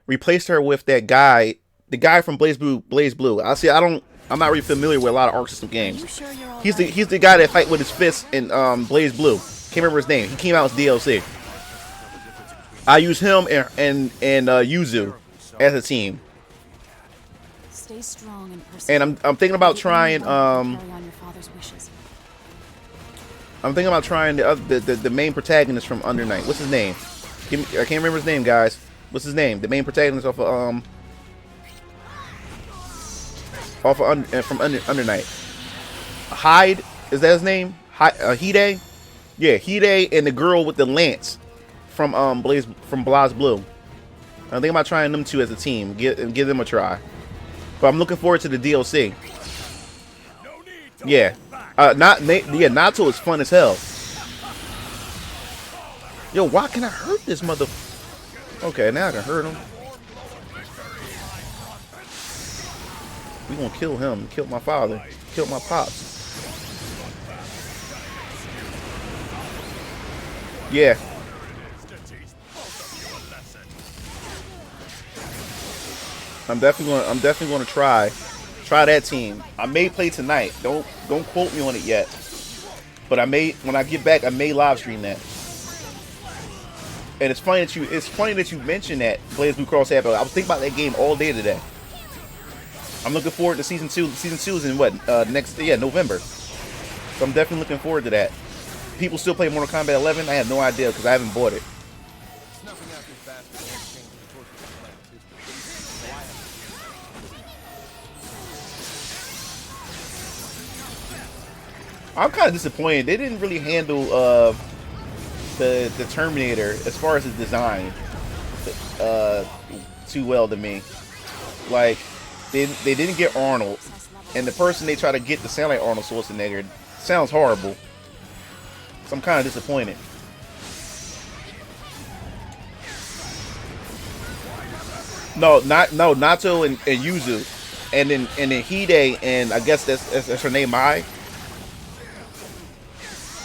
replaced her with that guy, the guy from Blaze Blue. I'm not really familiar with a lot of Arc System games. Sure you're all He's the guy that fight with his fist in Blaze Blue. Can't remember his name. He came out as DLC. I use him and Yuzu as a team. Stay strong and persevere. And I'm thinking about trying Carry on your father's wishes. I'm thinking about trying the main protagonist from Under Night. What's his name? I can't remember his name, guys. What's his name? The main protagonist off of from Under Night. Hyde, is that his name? Hide? Yeah, Hide and the girl with the lance from Blaze Blue. I'm thinking about trying them two as a team, give them a try. But I'm looking forward to the DLC. Yeah, Nato is fun as hell. Yo, why can I hurt this mother? Okay, now I can hurt him. We gonna kill him, kill my father, kill my pops. Yeah. I'm definitely gonna try that team. I may play tonight. Don't quote me on it yet. But when I get back, I may live stream that. And it's funny that you mentioned that Blaze Blue Cross Apple. I was thinking about that game all day today. I'm looking forward to season 2. Season 2 is in November. So I'm definitely looking forward to that. People still play Mortal Kombat 11? I have no idea because I haven't bought it. I'm kind of disappointed. They didn't really handle the Terminator as far as his design too well to me. Like they didn't get Arnold, and the person they try to get to sound like Arnold Schwarzenegger sounds horrible. So I'm kind of disappointed. Nato and Yuzu, and then Hide, and I guess that's her name, Mai.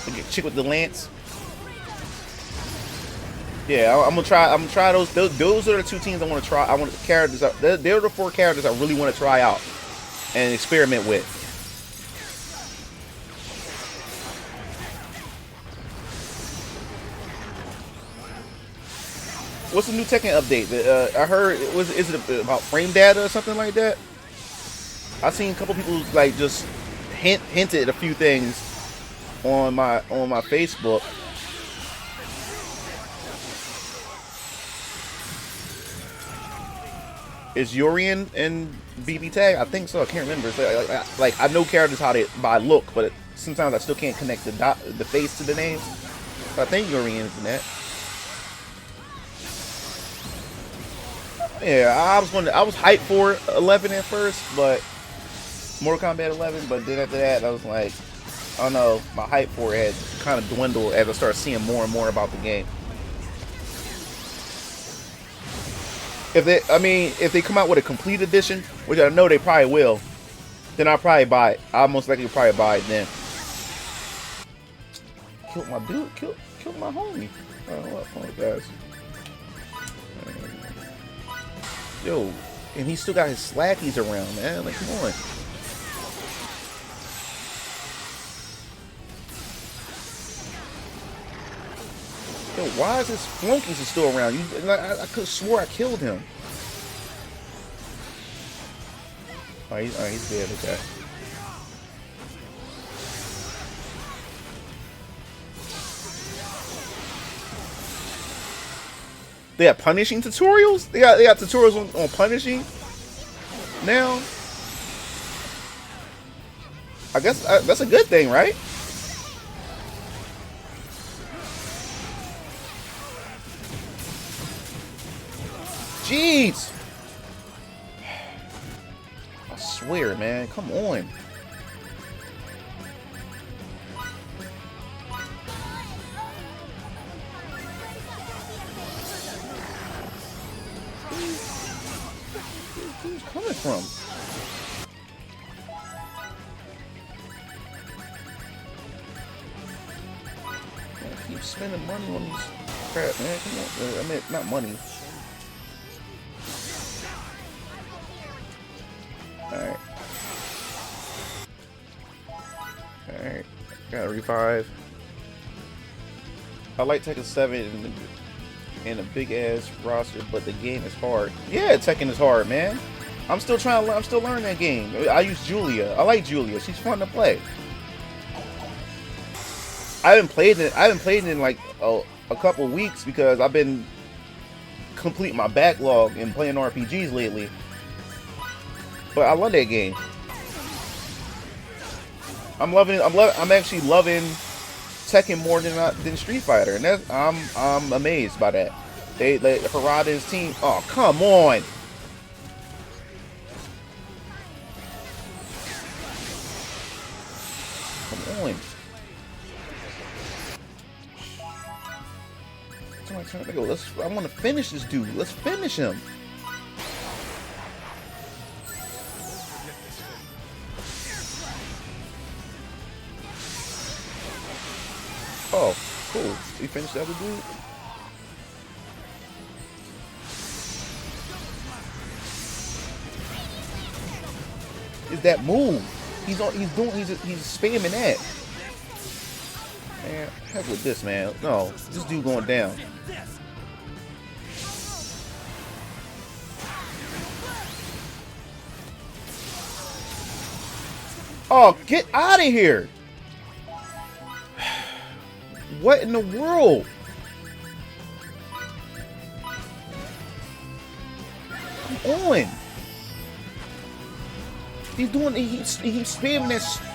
The chick with the lance. Yeah, I'm gonna try those. Those are the two teams I want to try. I want the characters. They're the 4 characters I really want to try out and experiment with. What's the new Tekken update? I heard is it about frame data or something like that? I've seen a couple people like just hinted a few things on my Facebook. Is Yurian and BB Tag? I think so. I can't remember. So, like I know characters by look, but sometimes I still can't connect the face to the names. But I think Yurian is in that. Yeah, I was hyped for 11 at first, but Mortal Kombat 11. But then after that, I was like, I don't know, my hype for it had kind of dwindled as I started seeing more and more about the game. If they come out with a complete edition, which I know they probably will, then I'll probably buy it. I'll most likely probably buy it then. Killed my dude, killed my homie. Oh, guys. Yo, and he still got his slackies around, man. Like, come on. Yo, why is his flunkies still around? I could have swore I killed him. Oh, he's dead. Okay. They have punishing tutorials? They got tutorials on punishing now? I guess that's a good thing, right? Jeez! I swear, man. Come on. Where's coming from? I keep spending money on these crap, man. Come on. I mean, not money. Alright. Alright. Gotta revive. I like Tekken 7 and a big ass roster, but the game is hard. Yeah, Tekken is hard, man. I'm still learning that game. I use Julia. I like Julia. She's fun to play. I haven't played it in like a couple weeks because I've been completing my backlog and playing RPGs lately. But I love that game. I'm actually loving Tekken more than Street Fighter, and that's I'm amazed by that. They Harada's team. Oh, come on. Come on. I want to finish this dude. Let's finish him. Oh, cool. We finished the other dude. Is that move? He's spamming that. Man, heck with this, man. No, this dude going down. Oh, get out of here! What in the world? Come on! He's spamming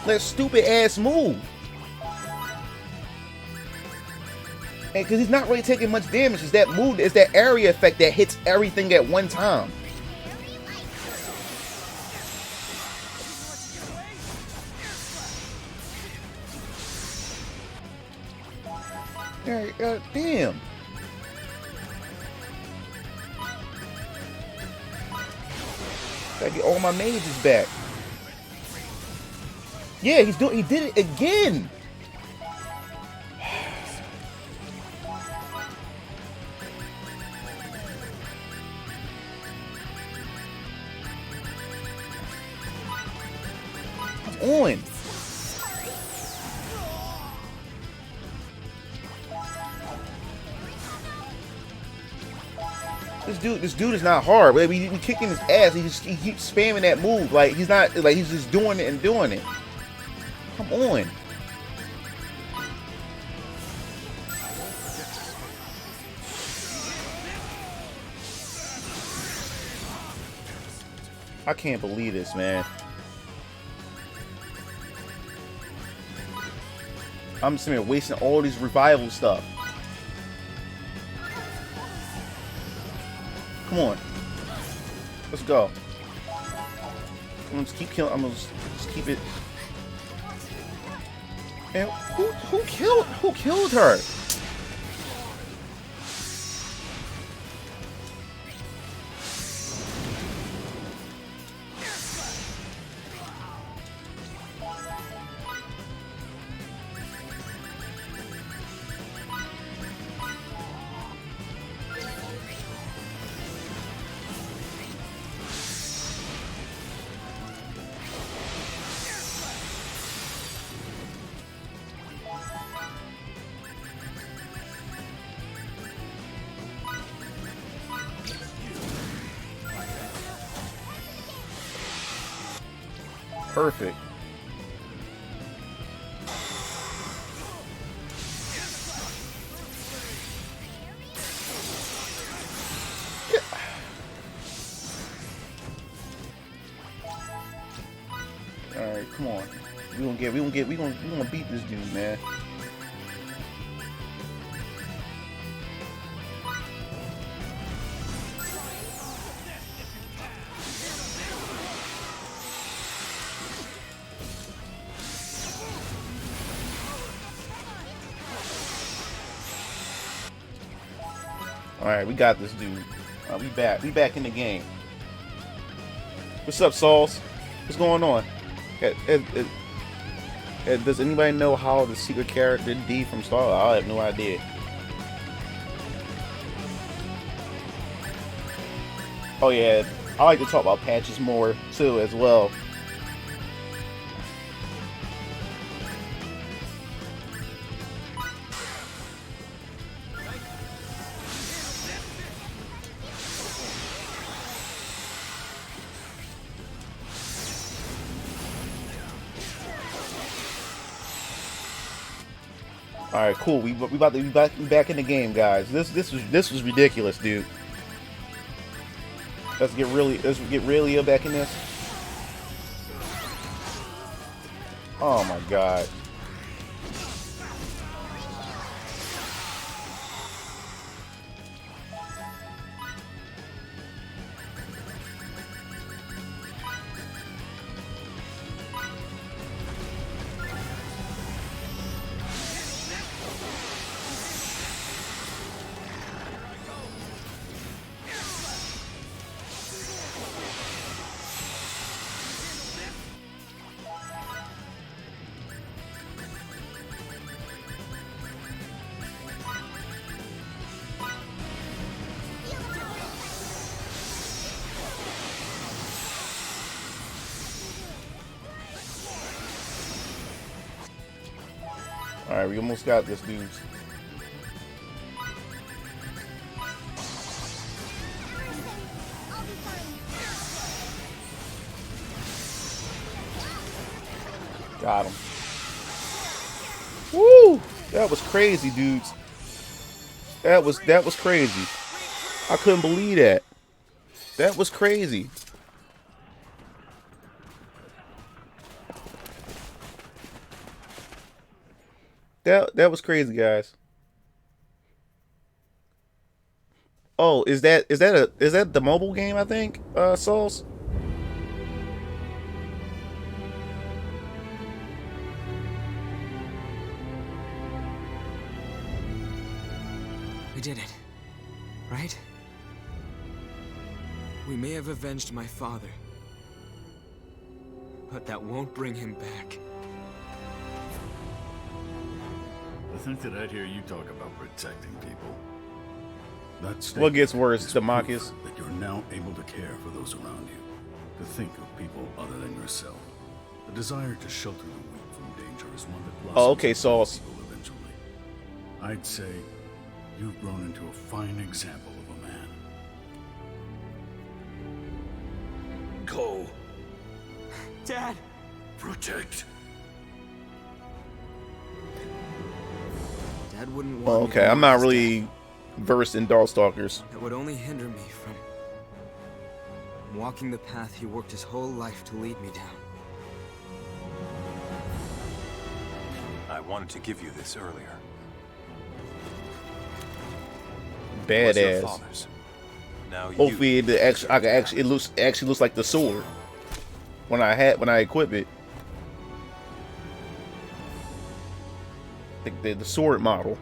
that stupid ass move. And because he's not really taking much damage, it's that move, it's that area effect that hits everything at one time. Damn. Gotta get all my mages back. Yeah, he did it again. Come on. This dude is not hard, but we kicking his ass. He keeps spamming that move. Like he's just doing it and doing it. Come on. I can't believe this, man. I'm sitting here wasting all these revival stuff. Come on. Let's go. I'm gonna just keep killing. I'm gonna just keep it. And who killed her? Perfect. All right, come on. We gonna beat this dude, man. All right, we got this dude. We back. We back in the game. What's up, Sauls? What's going on? Does anybody know how the secret character D from Star Wars? I have no idea. Oh yeah, I like to talk about patches more too as well. All right, cool. We about to be back in the game, guys. This was ridiculous, dude. Let's get really back in this. Oh my god. Alright, we almost got this, dudes. Got him. Woo! That was crazy, dudes. That was crazy. I couldn't believe that. That was crazy. That was crazy, guys. Oh, is that the mobile game, I think, Souls? We did it, right? We may have avenged my father, but that won't bring him back. I think that I'd hear you talk about protecting people. That's What gets worse, Demarcus? that you're now able to care for those around you, to think of people other than yourself. The desire to shelter the weak from danger is one that blossoms Oh, okay, Sauce. in people eventually. I'd say you've grown into a fine example of a man. Go. Dad! Protect. Dad wouldn't Oh, want me okay, to I'm not lose really versed in Darkstalkers. Dad. That would only hinder me from walking the path he worked his whole life to lead me down. I wanted to give you this earlier. Was your Badass. father's. Now Hopefully, you it looks like the sword when I equip it. the sword model.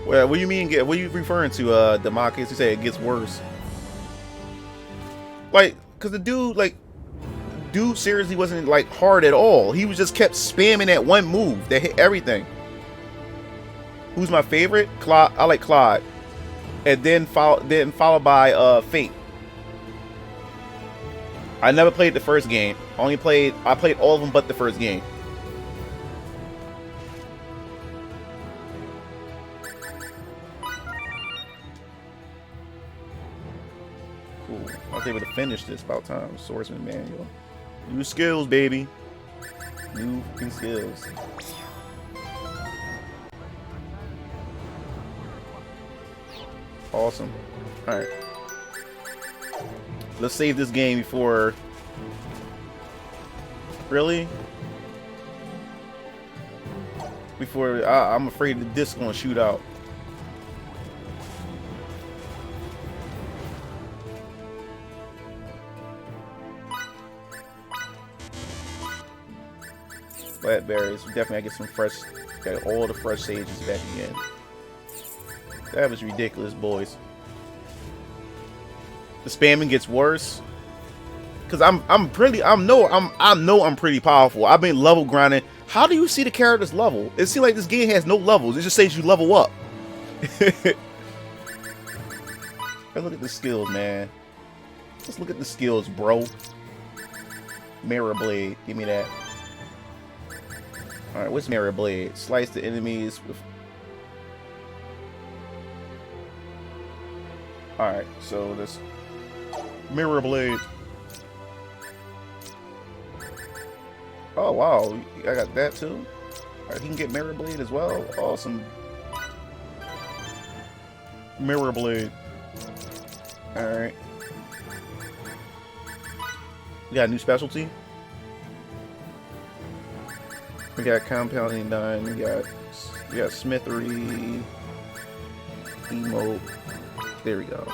Well, what do you mean? What are you referring to, Demarcus? You say it gets worse. Like, cause the dude seriously wasn't like hard at all. He was just kept spamming that one move that hit everything. Who's my favorite? Claude. I like Claude, and then followed by Fate. I never played the first game. I played all of them but the first game. Cool. I was able to finish this about time. Swordsman manual. New skills, baby. New skills. Awesome. Alright. Let's save this game before... Really? Before... I'm afraid the disc's gonna shoot out. Blackberries. We definitely gotta get some fresh... Got all the fresh sages back again. That was ridiculous, boys. The spamming gets worse. Cause I know I'm pretty powerful. I've been level grinding. How do you see the character's level? It seems like this game has no levels. It just says you level up. Let's look at the skills, man. Let's look at the skills, bro. Mirror Blade. Give me that. Alright, what's Mirror Blade? Slice the enemies with... Alright, so this Mirror Blade. Oh wow, I got that too. Alright, he can get Mirror Blade as well. Awesome. Mirror Blade. Alright. We got a new specialty. We got compounding done. We got smithery. Emote. There we go.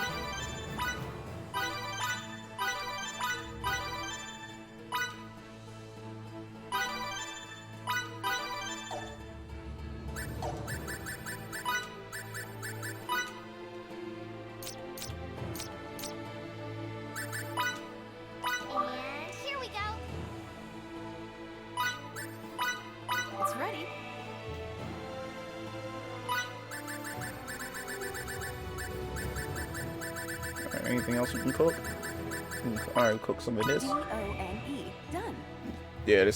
And here we go. It's ready. Anything else we can cook? Alright, cook some of this. D-O-N-E. Done. Yeah,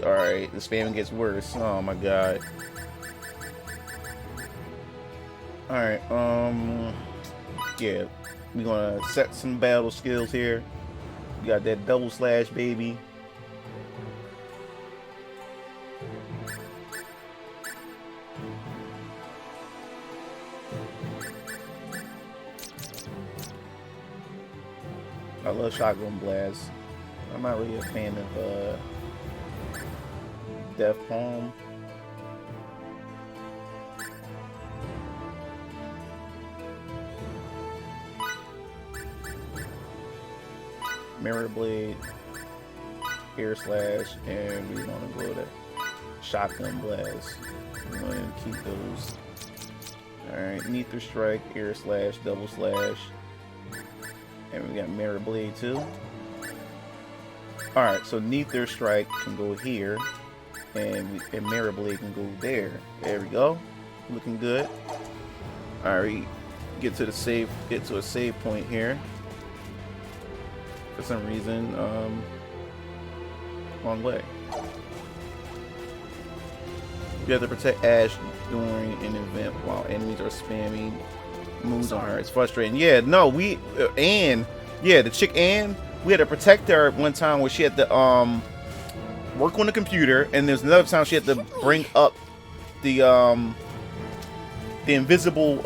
alright. The spamming gets worse. Oh my god. Alright, yeah. We're gonna set some battle skills here. We got that double slash, baby. I love shotgun blast. I'm not really a fan of Death Palm. Mirror Blade, Air Slash, and we want to go to Shotgun Blast. We're going to keep those. Alright, Nether Strike, Air Slash, Double Slash. And we got Mirror Blade too. Alright, so Nether Strike can go here. And Mirror Blade can go there. There we go. Looking good. Alright, get to a save point here. For some reason, wrong way. You have to protect Ash during an event while enemies are spamming moves on her. It's frustrating. Yeah, no, the chick Anne, we had to protect her one time where she had to work on the computer, and there's another time she had to bring up the invisible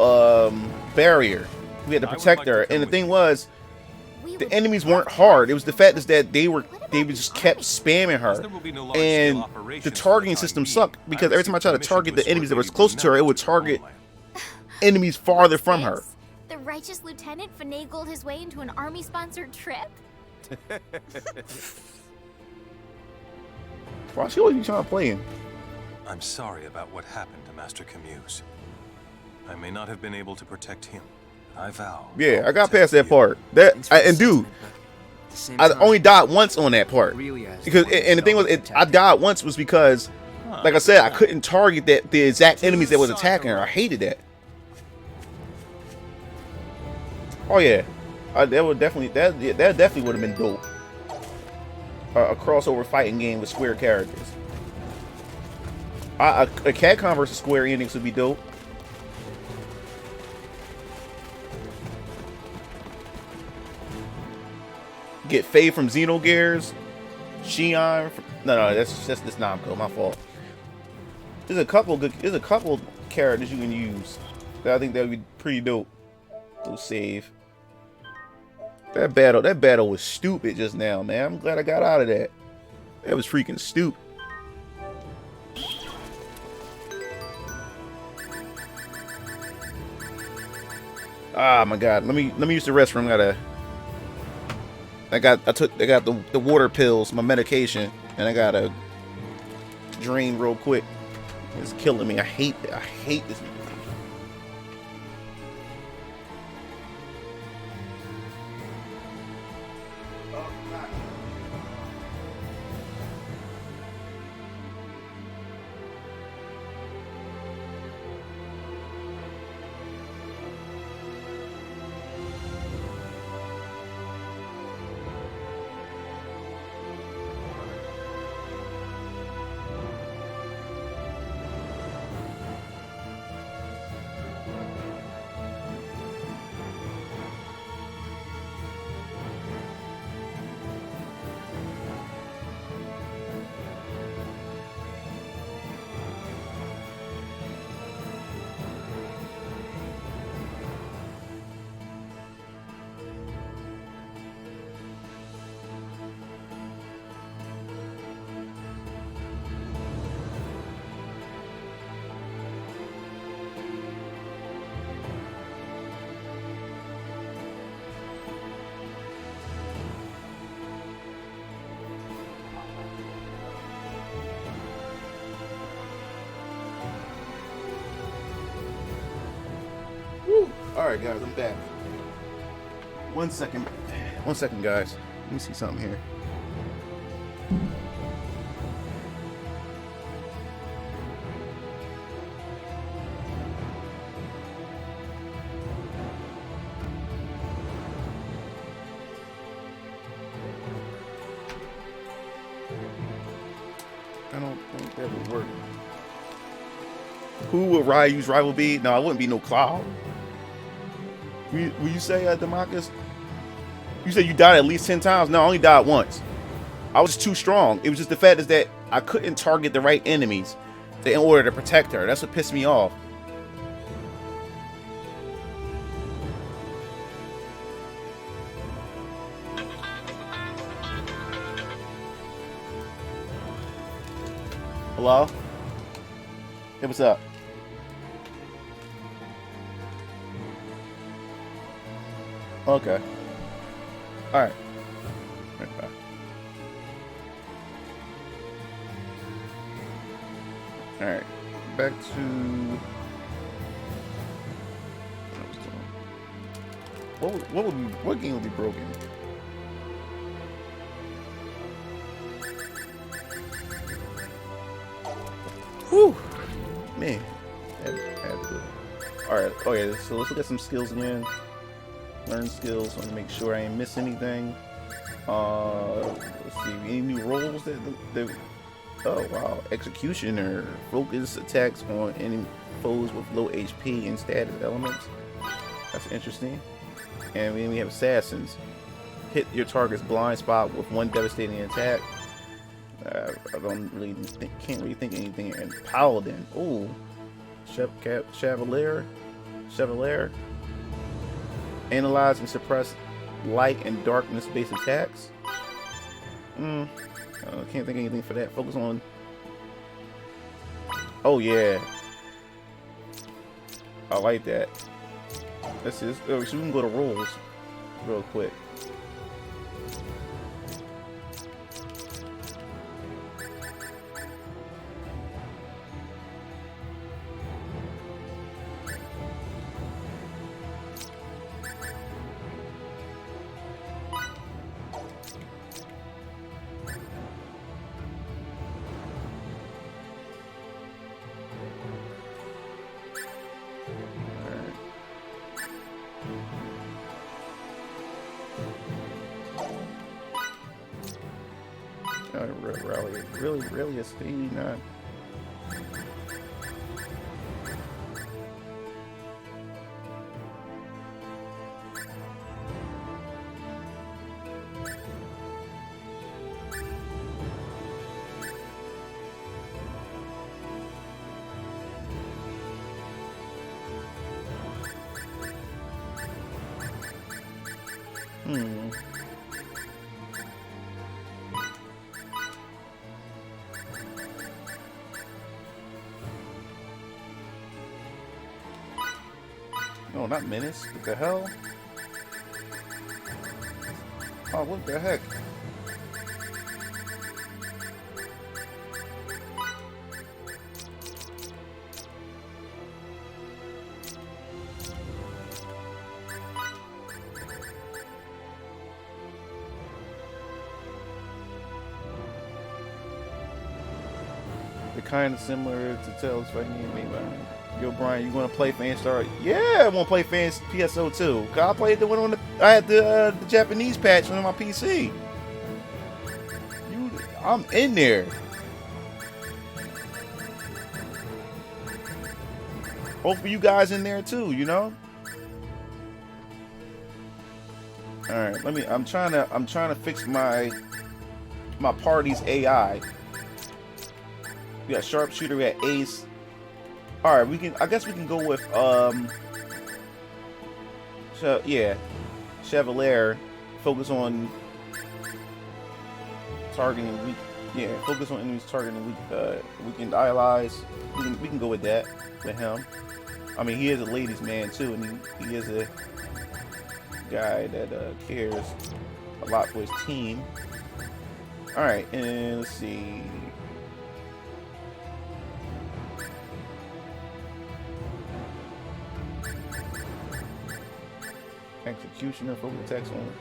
barrier. We had to protect her, and the thing was, the enemies weren't hard. It was the fact is that they just kept spamming her, and the targeting system sucked because every time I tried to target the enemies that was close to her, it would target enemies farther from her. The righteous lieutenant finagled his way into an army-sponsored trip? Why she always be trying to play him? I'm sorry about what happened to Master Camuse. I may not have been able to protect him, but I vow. Yeah, I'll I got protect past that you. part. Thanks for the And dude, sentiment, but at the same I time, only died once on that part. really as Because the one and the thing was, himself I died once was because, like I said, I Huh. couldn't target the exact enemies that was attacking her. I hated that. Oh yeah, that would definitely that definitely would have been dope. A crossover fighting game with Square characters. A Capcom versus Square Enix would be dope. Get Faye from Xenogears, Shion. No, that's Namco. My fault. There's a couple characters you can use that I think that would be pretty dope. Go save. That battle was stupid just now, man. I'm glad I got out of that. That was freaking stupid. Ah my god. Let me use the restroom. I got the water pills, my medication, and I gotta drain real quick. It's killing me. I hate this. Alright guys, I'm back. 1 second. 1 second guys. Let me see something here. I don't think that would work. Who will Ryu's rival be? No, it wouldn't be no Cloud. Will you say, Demarcus? You said you died at least 10 times? No, I only died once. I was too strong. It was just the fact is that I couldn't target the right enemies in order to protect her. That's what pissed me off. Hello? Hey, what's up? Okay. Alright. Right, bye. Alright. Back to what game would be broken? Whew. Man. Alright, okay, so let's look at some skills again. Learn skills. Want to make sure I ain't miss anything. Let's see. Any new roles that oh wow, executioner. Focus attacks on any foes with low HP and status elements. That's interesting. And then we have assassins. Hit your target's blind spot with one devastating attack. I don't really can't really think of anything. And paladin. Oh, Chevalier. Analyze and suppress light and darkness based attacks. Can't think of anything for that. Focus on. Oh yeah, I like that. This is. Oh, so we can go to rules real quick. Really a speed, not. No, not Menace. What the hell? Oh, what the heck? They're kind of similar to Tales fighting game, man. Yo, Brian, you want to play Fanstar? Yeah, I want to play Fans PSO too. I played the one on the. I had the Japanese patch on my PC. I'm in there. Hopefully, you guys in there too. You know. All right, let me. I'm trying to fix my party's AI. We got Sharpshooter, we got Ace. All right, we can. I guess we can go with yeah, Chevalier. Focus on targeting weak. Yeah, focus on enemies targeting weakened allies. We can go with that with him. I mean, he is a ladies' man too, and he is a guy that cares a lot for his team. All right, and let's see. Executioner, focus attacks on.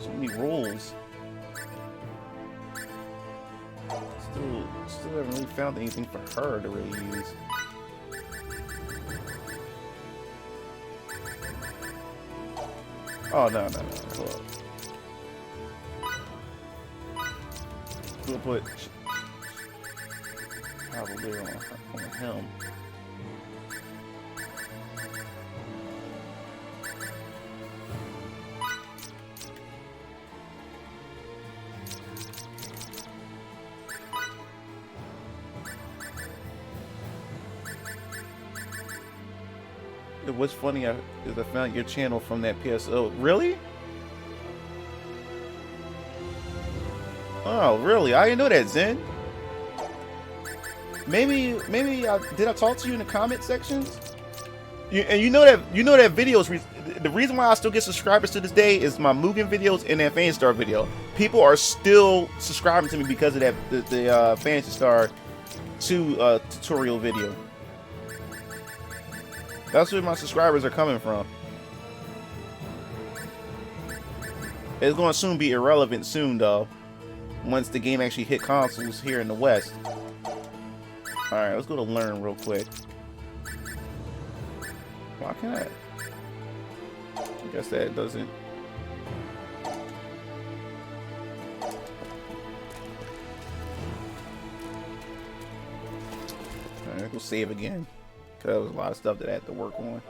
So many rolls. Still haven't really found anything for her to really use. Oh, no. Hold up. We'll put probably on him. What's funny is I found your channel from that PSO. Really? Oh, really? I didn't know that, Zen. Maybe did I talk to you in the comment sections? You know that videos. The reason why I still get subscribers to this day is my Mugen videos and that Phantasy Star video. People are still subscribing to me because of that the Phantasy Star 2 tutorial video. That's where my subscribers are coming from. It's going to soon be irrelevant soon, though. Once the game actually hit consoles here in the West. Alright, let's go to learn real quick. Why can't I? I guess that doesn't. Alright, go save again. Because there was a lot of stuff that I had to work on.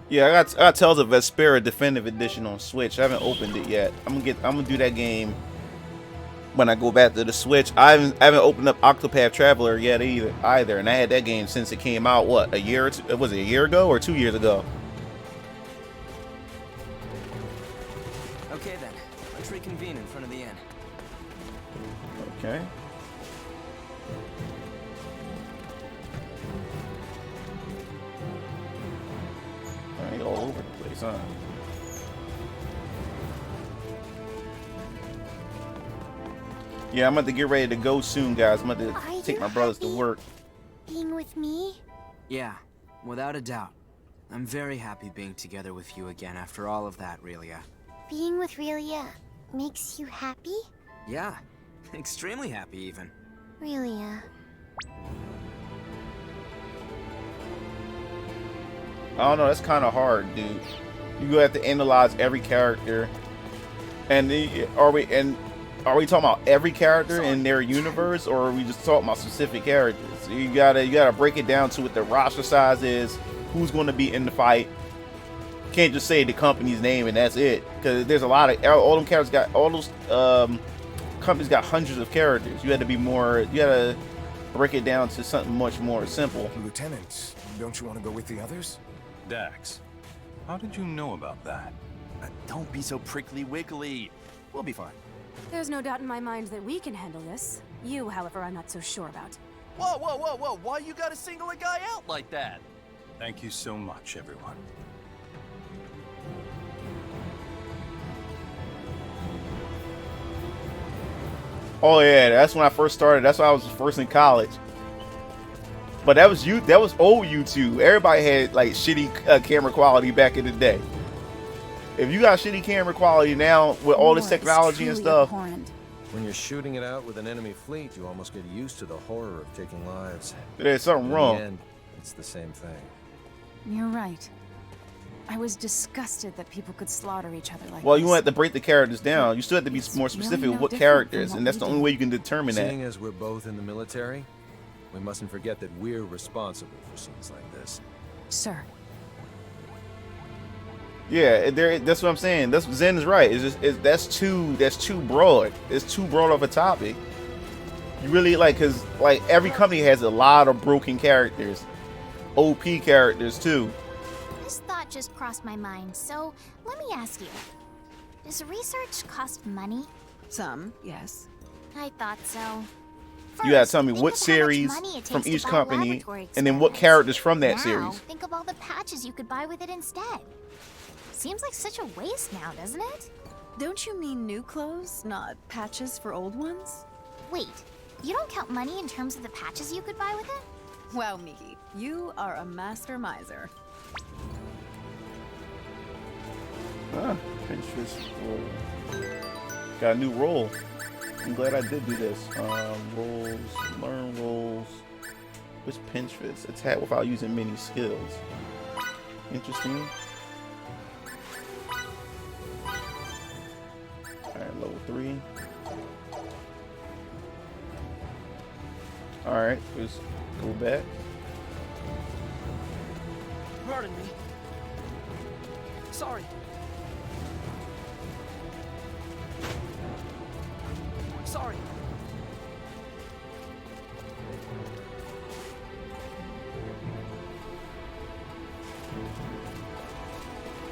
Yeah, I got Tales of Vesperia Definitive Edition on Switch. I haven't opened it yet. I'm gonna do that game when I go back to the Switch. I haven't opened up Octopath Traveler yet either, and I had that game since it came out. What, a year or two? Was it a year ago or 2 years ago? Okay then, let's reconvene in front of the inn. Okay. I ain't all over the place, huh? Yeah, I'm about to get ready to go soon, guys. I'm about Are to take you my brothers to happy work. being with me? Yeah, without a doubt. I'm very happy being together with you again after all of that, Relia. Being with Relia makes you happy? Yeah, extremely happy even. Relia. I don't know, that's kind of hard, dude. You have to analyze every character, and are we talking about every character in their universe, or are we just talking about specific characters? You gotta break it down to what the roster size is, who's going to be in the fight. Can't just say the company's name and that's it, because there's a lot of all them characters got all those companies got hundreds of characters. You had to be more. You gotta break it down to something much more simple. Lieutenant, don't you want to go with the others? Dax, how did you know about that? Don't be so prickly wiggly. We'll be fine. There's no doubt in my mind that we can handle this. You, however, I'm not so sure about. Whoa, whoa, whoa, whoa. Why you gotta single a guy out like that? Thank you so much, everyone. Oh yeah, that's when I first started. That's when I was first in college. But that was you. That was old YouTube. Everybody had like shitty camera quality back in the day. If you got shitty camera quality now with all this War is technology and truly stuff, abhorrent. When you're shooting it out with an enemy fleet, you almost get used to the horror of taking lives. there's something In wrong. the end, it's the same thing. You're right. I was disgusted that people could slaughter each other like Well, this. you want to break the characters down. You still have to be more It's specific really with no what different characters, from and what that's the we only do. way you can determine that. Seeing as we're both in the military, we mustn't forget that we're responsible for scenes like this. Sir. Yeah, that's what I'm saying. That's Zen is right. That's too broad. It's too broad of a topic. You really because every company has a lot of broken characters, OP characters too. This thought just crossed my mind, so let me ask you. Does research cost money? Some, yes. I thought so. You gotta First, tell me think what of how much series money it from takes to each buy company, laboratory and then what experiments. characters from that Now, series. think of all the patches you could buy with it instead. Seems like such a waste now, doesn't it? Don't you mean new clothes, not patches for old ones? Wait, you don't count money in terms of the patches you could buy with it? Wow, Miki, you are a master miser. Ah, Pinterest roll. Got a new role. I'm glad I did do this. Roles, learn roles. What's Pinterest? Attack without using many skills. Interesting. Alright, level 3. Alright, let's go back. Pardon me. Sorry. Sorry.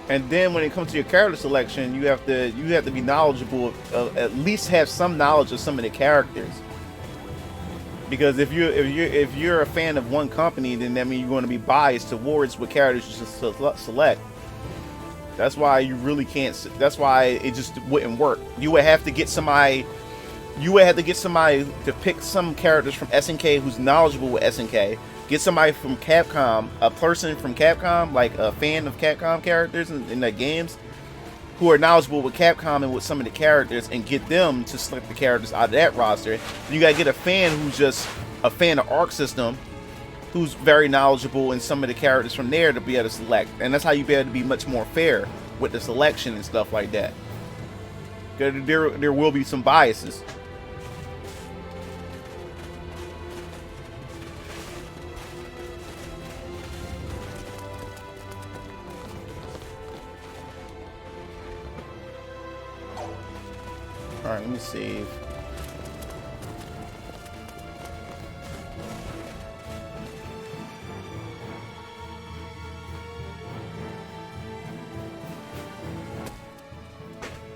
And then when it comes to your character selection, you have to be knowledgeable of at least have some knowledge of some of the characters. Because if you're a fan of one company, then that means you're going to be biased towards what characters you should select. That's why you really can't. That's why it just wouldn't work. You would have to get somebody. You would have to get somebody to pick some characters from SNK who's knowledgeable with SNK. Get somebody from Capcom, a person from Capcom, like a fan of Capcom characters in the games, who are knowledgeable with Capcom and with some of the characters, and get them to select the characters out of that roster. You gotta get a fan who's just a fan of Arc System, who's very knowledgeable in some of the characters from there to be able to select. And that's how you be able to be much more fair with the selection and stuff like that. There will be some biases. Alright, let me save.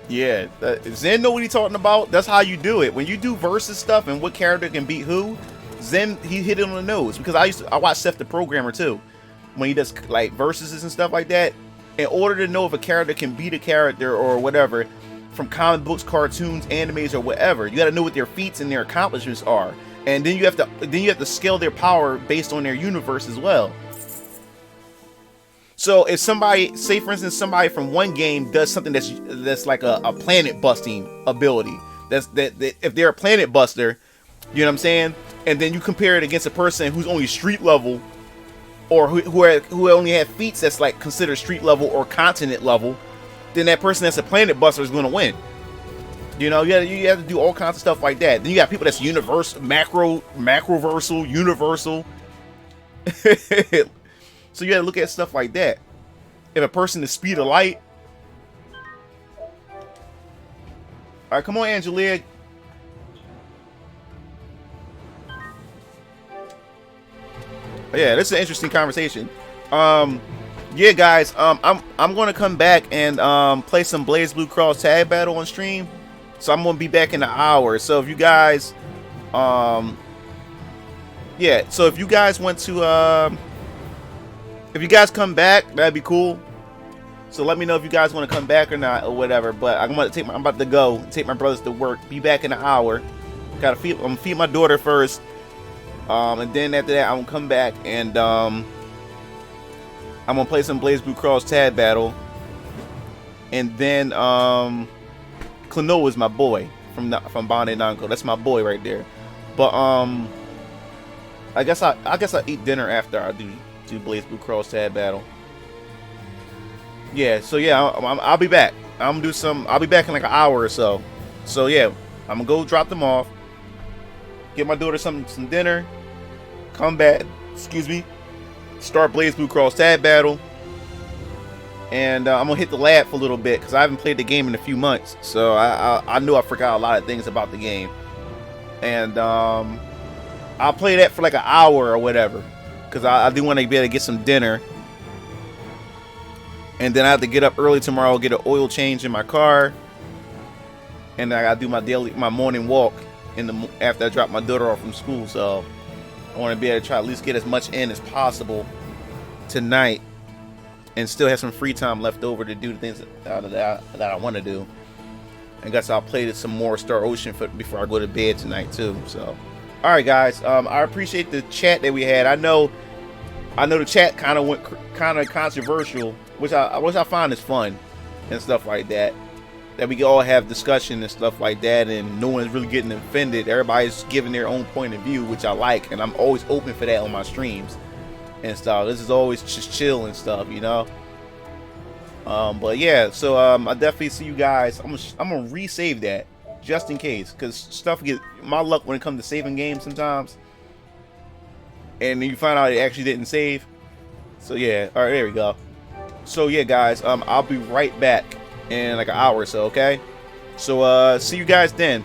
Yeah, Zen know what he's talking about. That's how you do it. When you do versus stuff and what character can beat who, Zen, he hit it on the nose. Because I watch Seth the Programmer too. When he does like versuses and stuff like that. In order to know if a character can beat a character or whatever, from comic books, cartoons, animes, or whatever, you got to know what their feats and their accomplishments are. And then you have to scale their power based on their universe as well. So if somebody, say for instance, somebody from one game does something that's like a planet busting ability, that if they're a planet buster, you know what I'm saying, and then you compare it against a person who's only street level, or who only have feats that's like considered street level or continent level, then that person that's a planet buster is going to win. You know, you have to do all kinds of stuff like that. Then you got people that's universal, macroversal, universal. So you got to look at stuff like that. If a person is speed of light. All right, come on, Angelia. Yeah, this is an interesting conversation. Yeah, guys, I'm gonna come back and play some BlazBlue Cross Tag Battle on stream. So I'm gonna be back in an hour. So if you guys, yeah, so if you guys want to, if you guys come back, that'd be cool. So let me know if you guys want to come back or not or whatever. But I'm about to go take my brothers to work. Be back in an hour. I'm gonna feed my daughter first, and then after that I'm gonna come back and I'm gonna play some BlazBlue Cross Tag Battle. And then Klonoa is my boy from Bandai Namco. That's my boy right there. But I guess I eat dinner after I do BlazBlue Cross Tag Battle. Yeah, so yeah, I'll be back. I'll be back in like an hour or so. So yeah, I'm gonna go drop them off, get my daughter some dinner, come back, start BlazBlue Cross Tag Battle, and I'm gonna hit the lab for a little bit because I haven't played the game in a few months. So I knew I forgot a lot of things about the game, and I'll play that for like an hour or whatever. Because I do want to be able to get some dinner. And then I have to get up early tomorrow, get an oil change in my car. And I got to do my morning walk after I drop my daughter off from school. So I want to be able to try at least get as much in as possible tonight. And still have some free time left over to do the things that I want to do. And guess I'll play some more Star Ocean before I go to bed tonight too. So. All right, guys. I appreciate the chat that we had. I know the chat kind of went controversial, which I find is fun and stuff like that. That we can all have discussion and stuff like that, and no one's really getting offended. Everybody's giving their own point of view, which I like, and I'm always open for that on my streams and stuff. This is always just chill and stuff, you know. But yeah, so I definitely see you guys. I'm gonna resave that. Just in case, because stuff get my luck when it comes to saving games sometimes, and then you find out it actually didn't save. So yeah, all right, there we go. So yeah, guys, I'll be right back in like an hour or so. Okay, so see you guys then.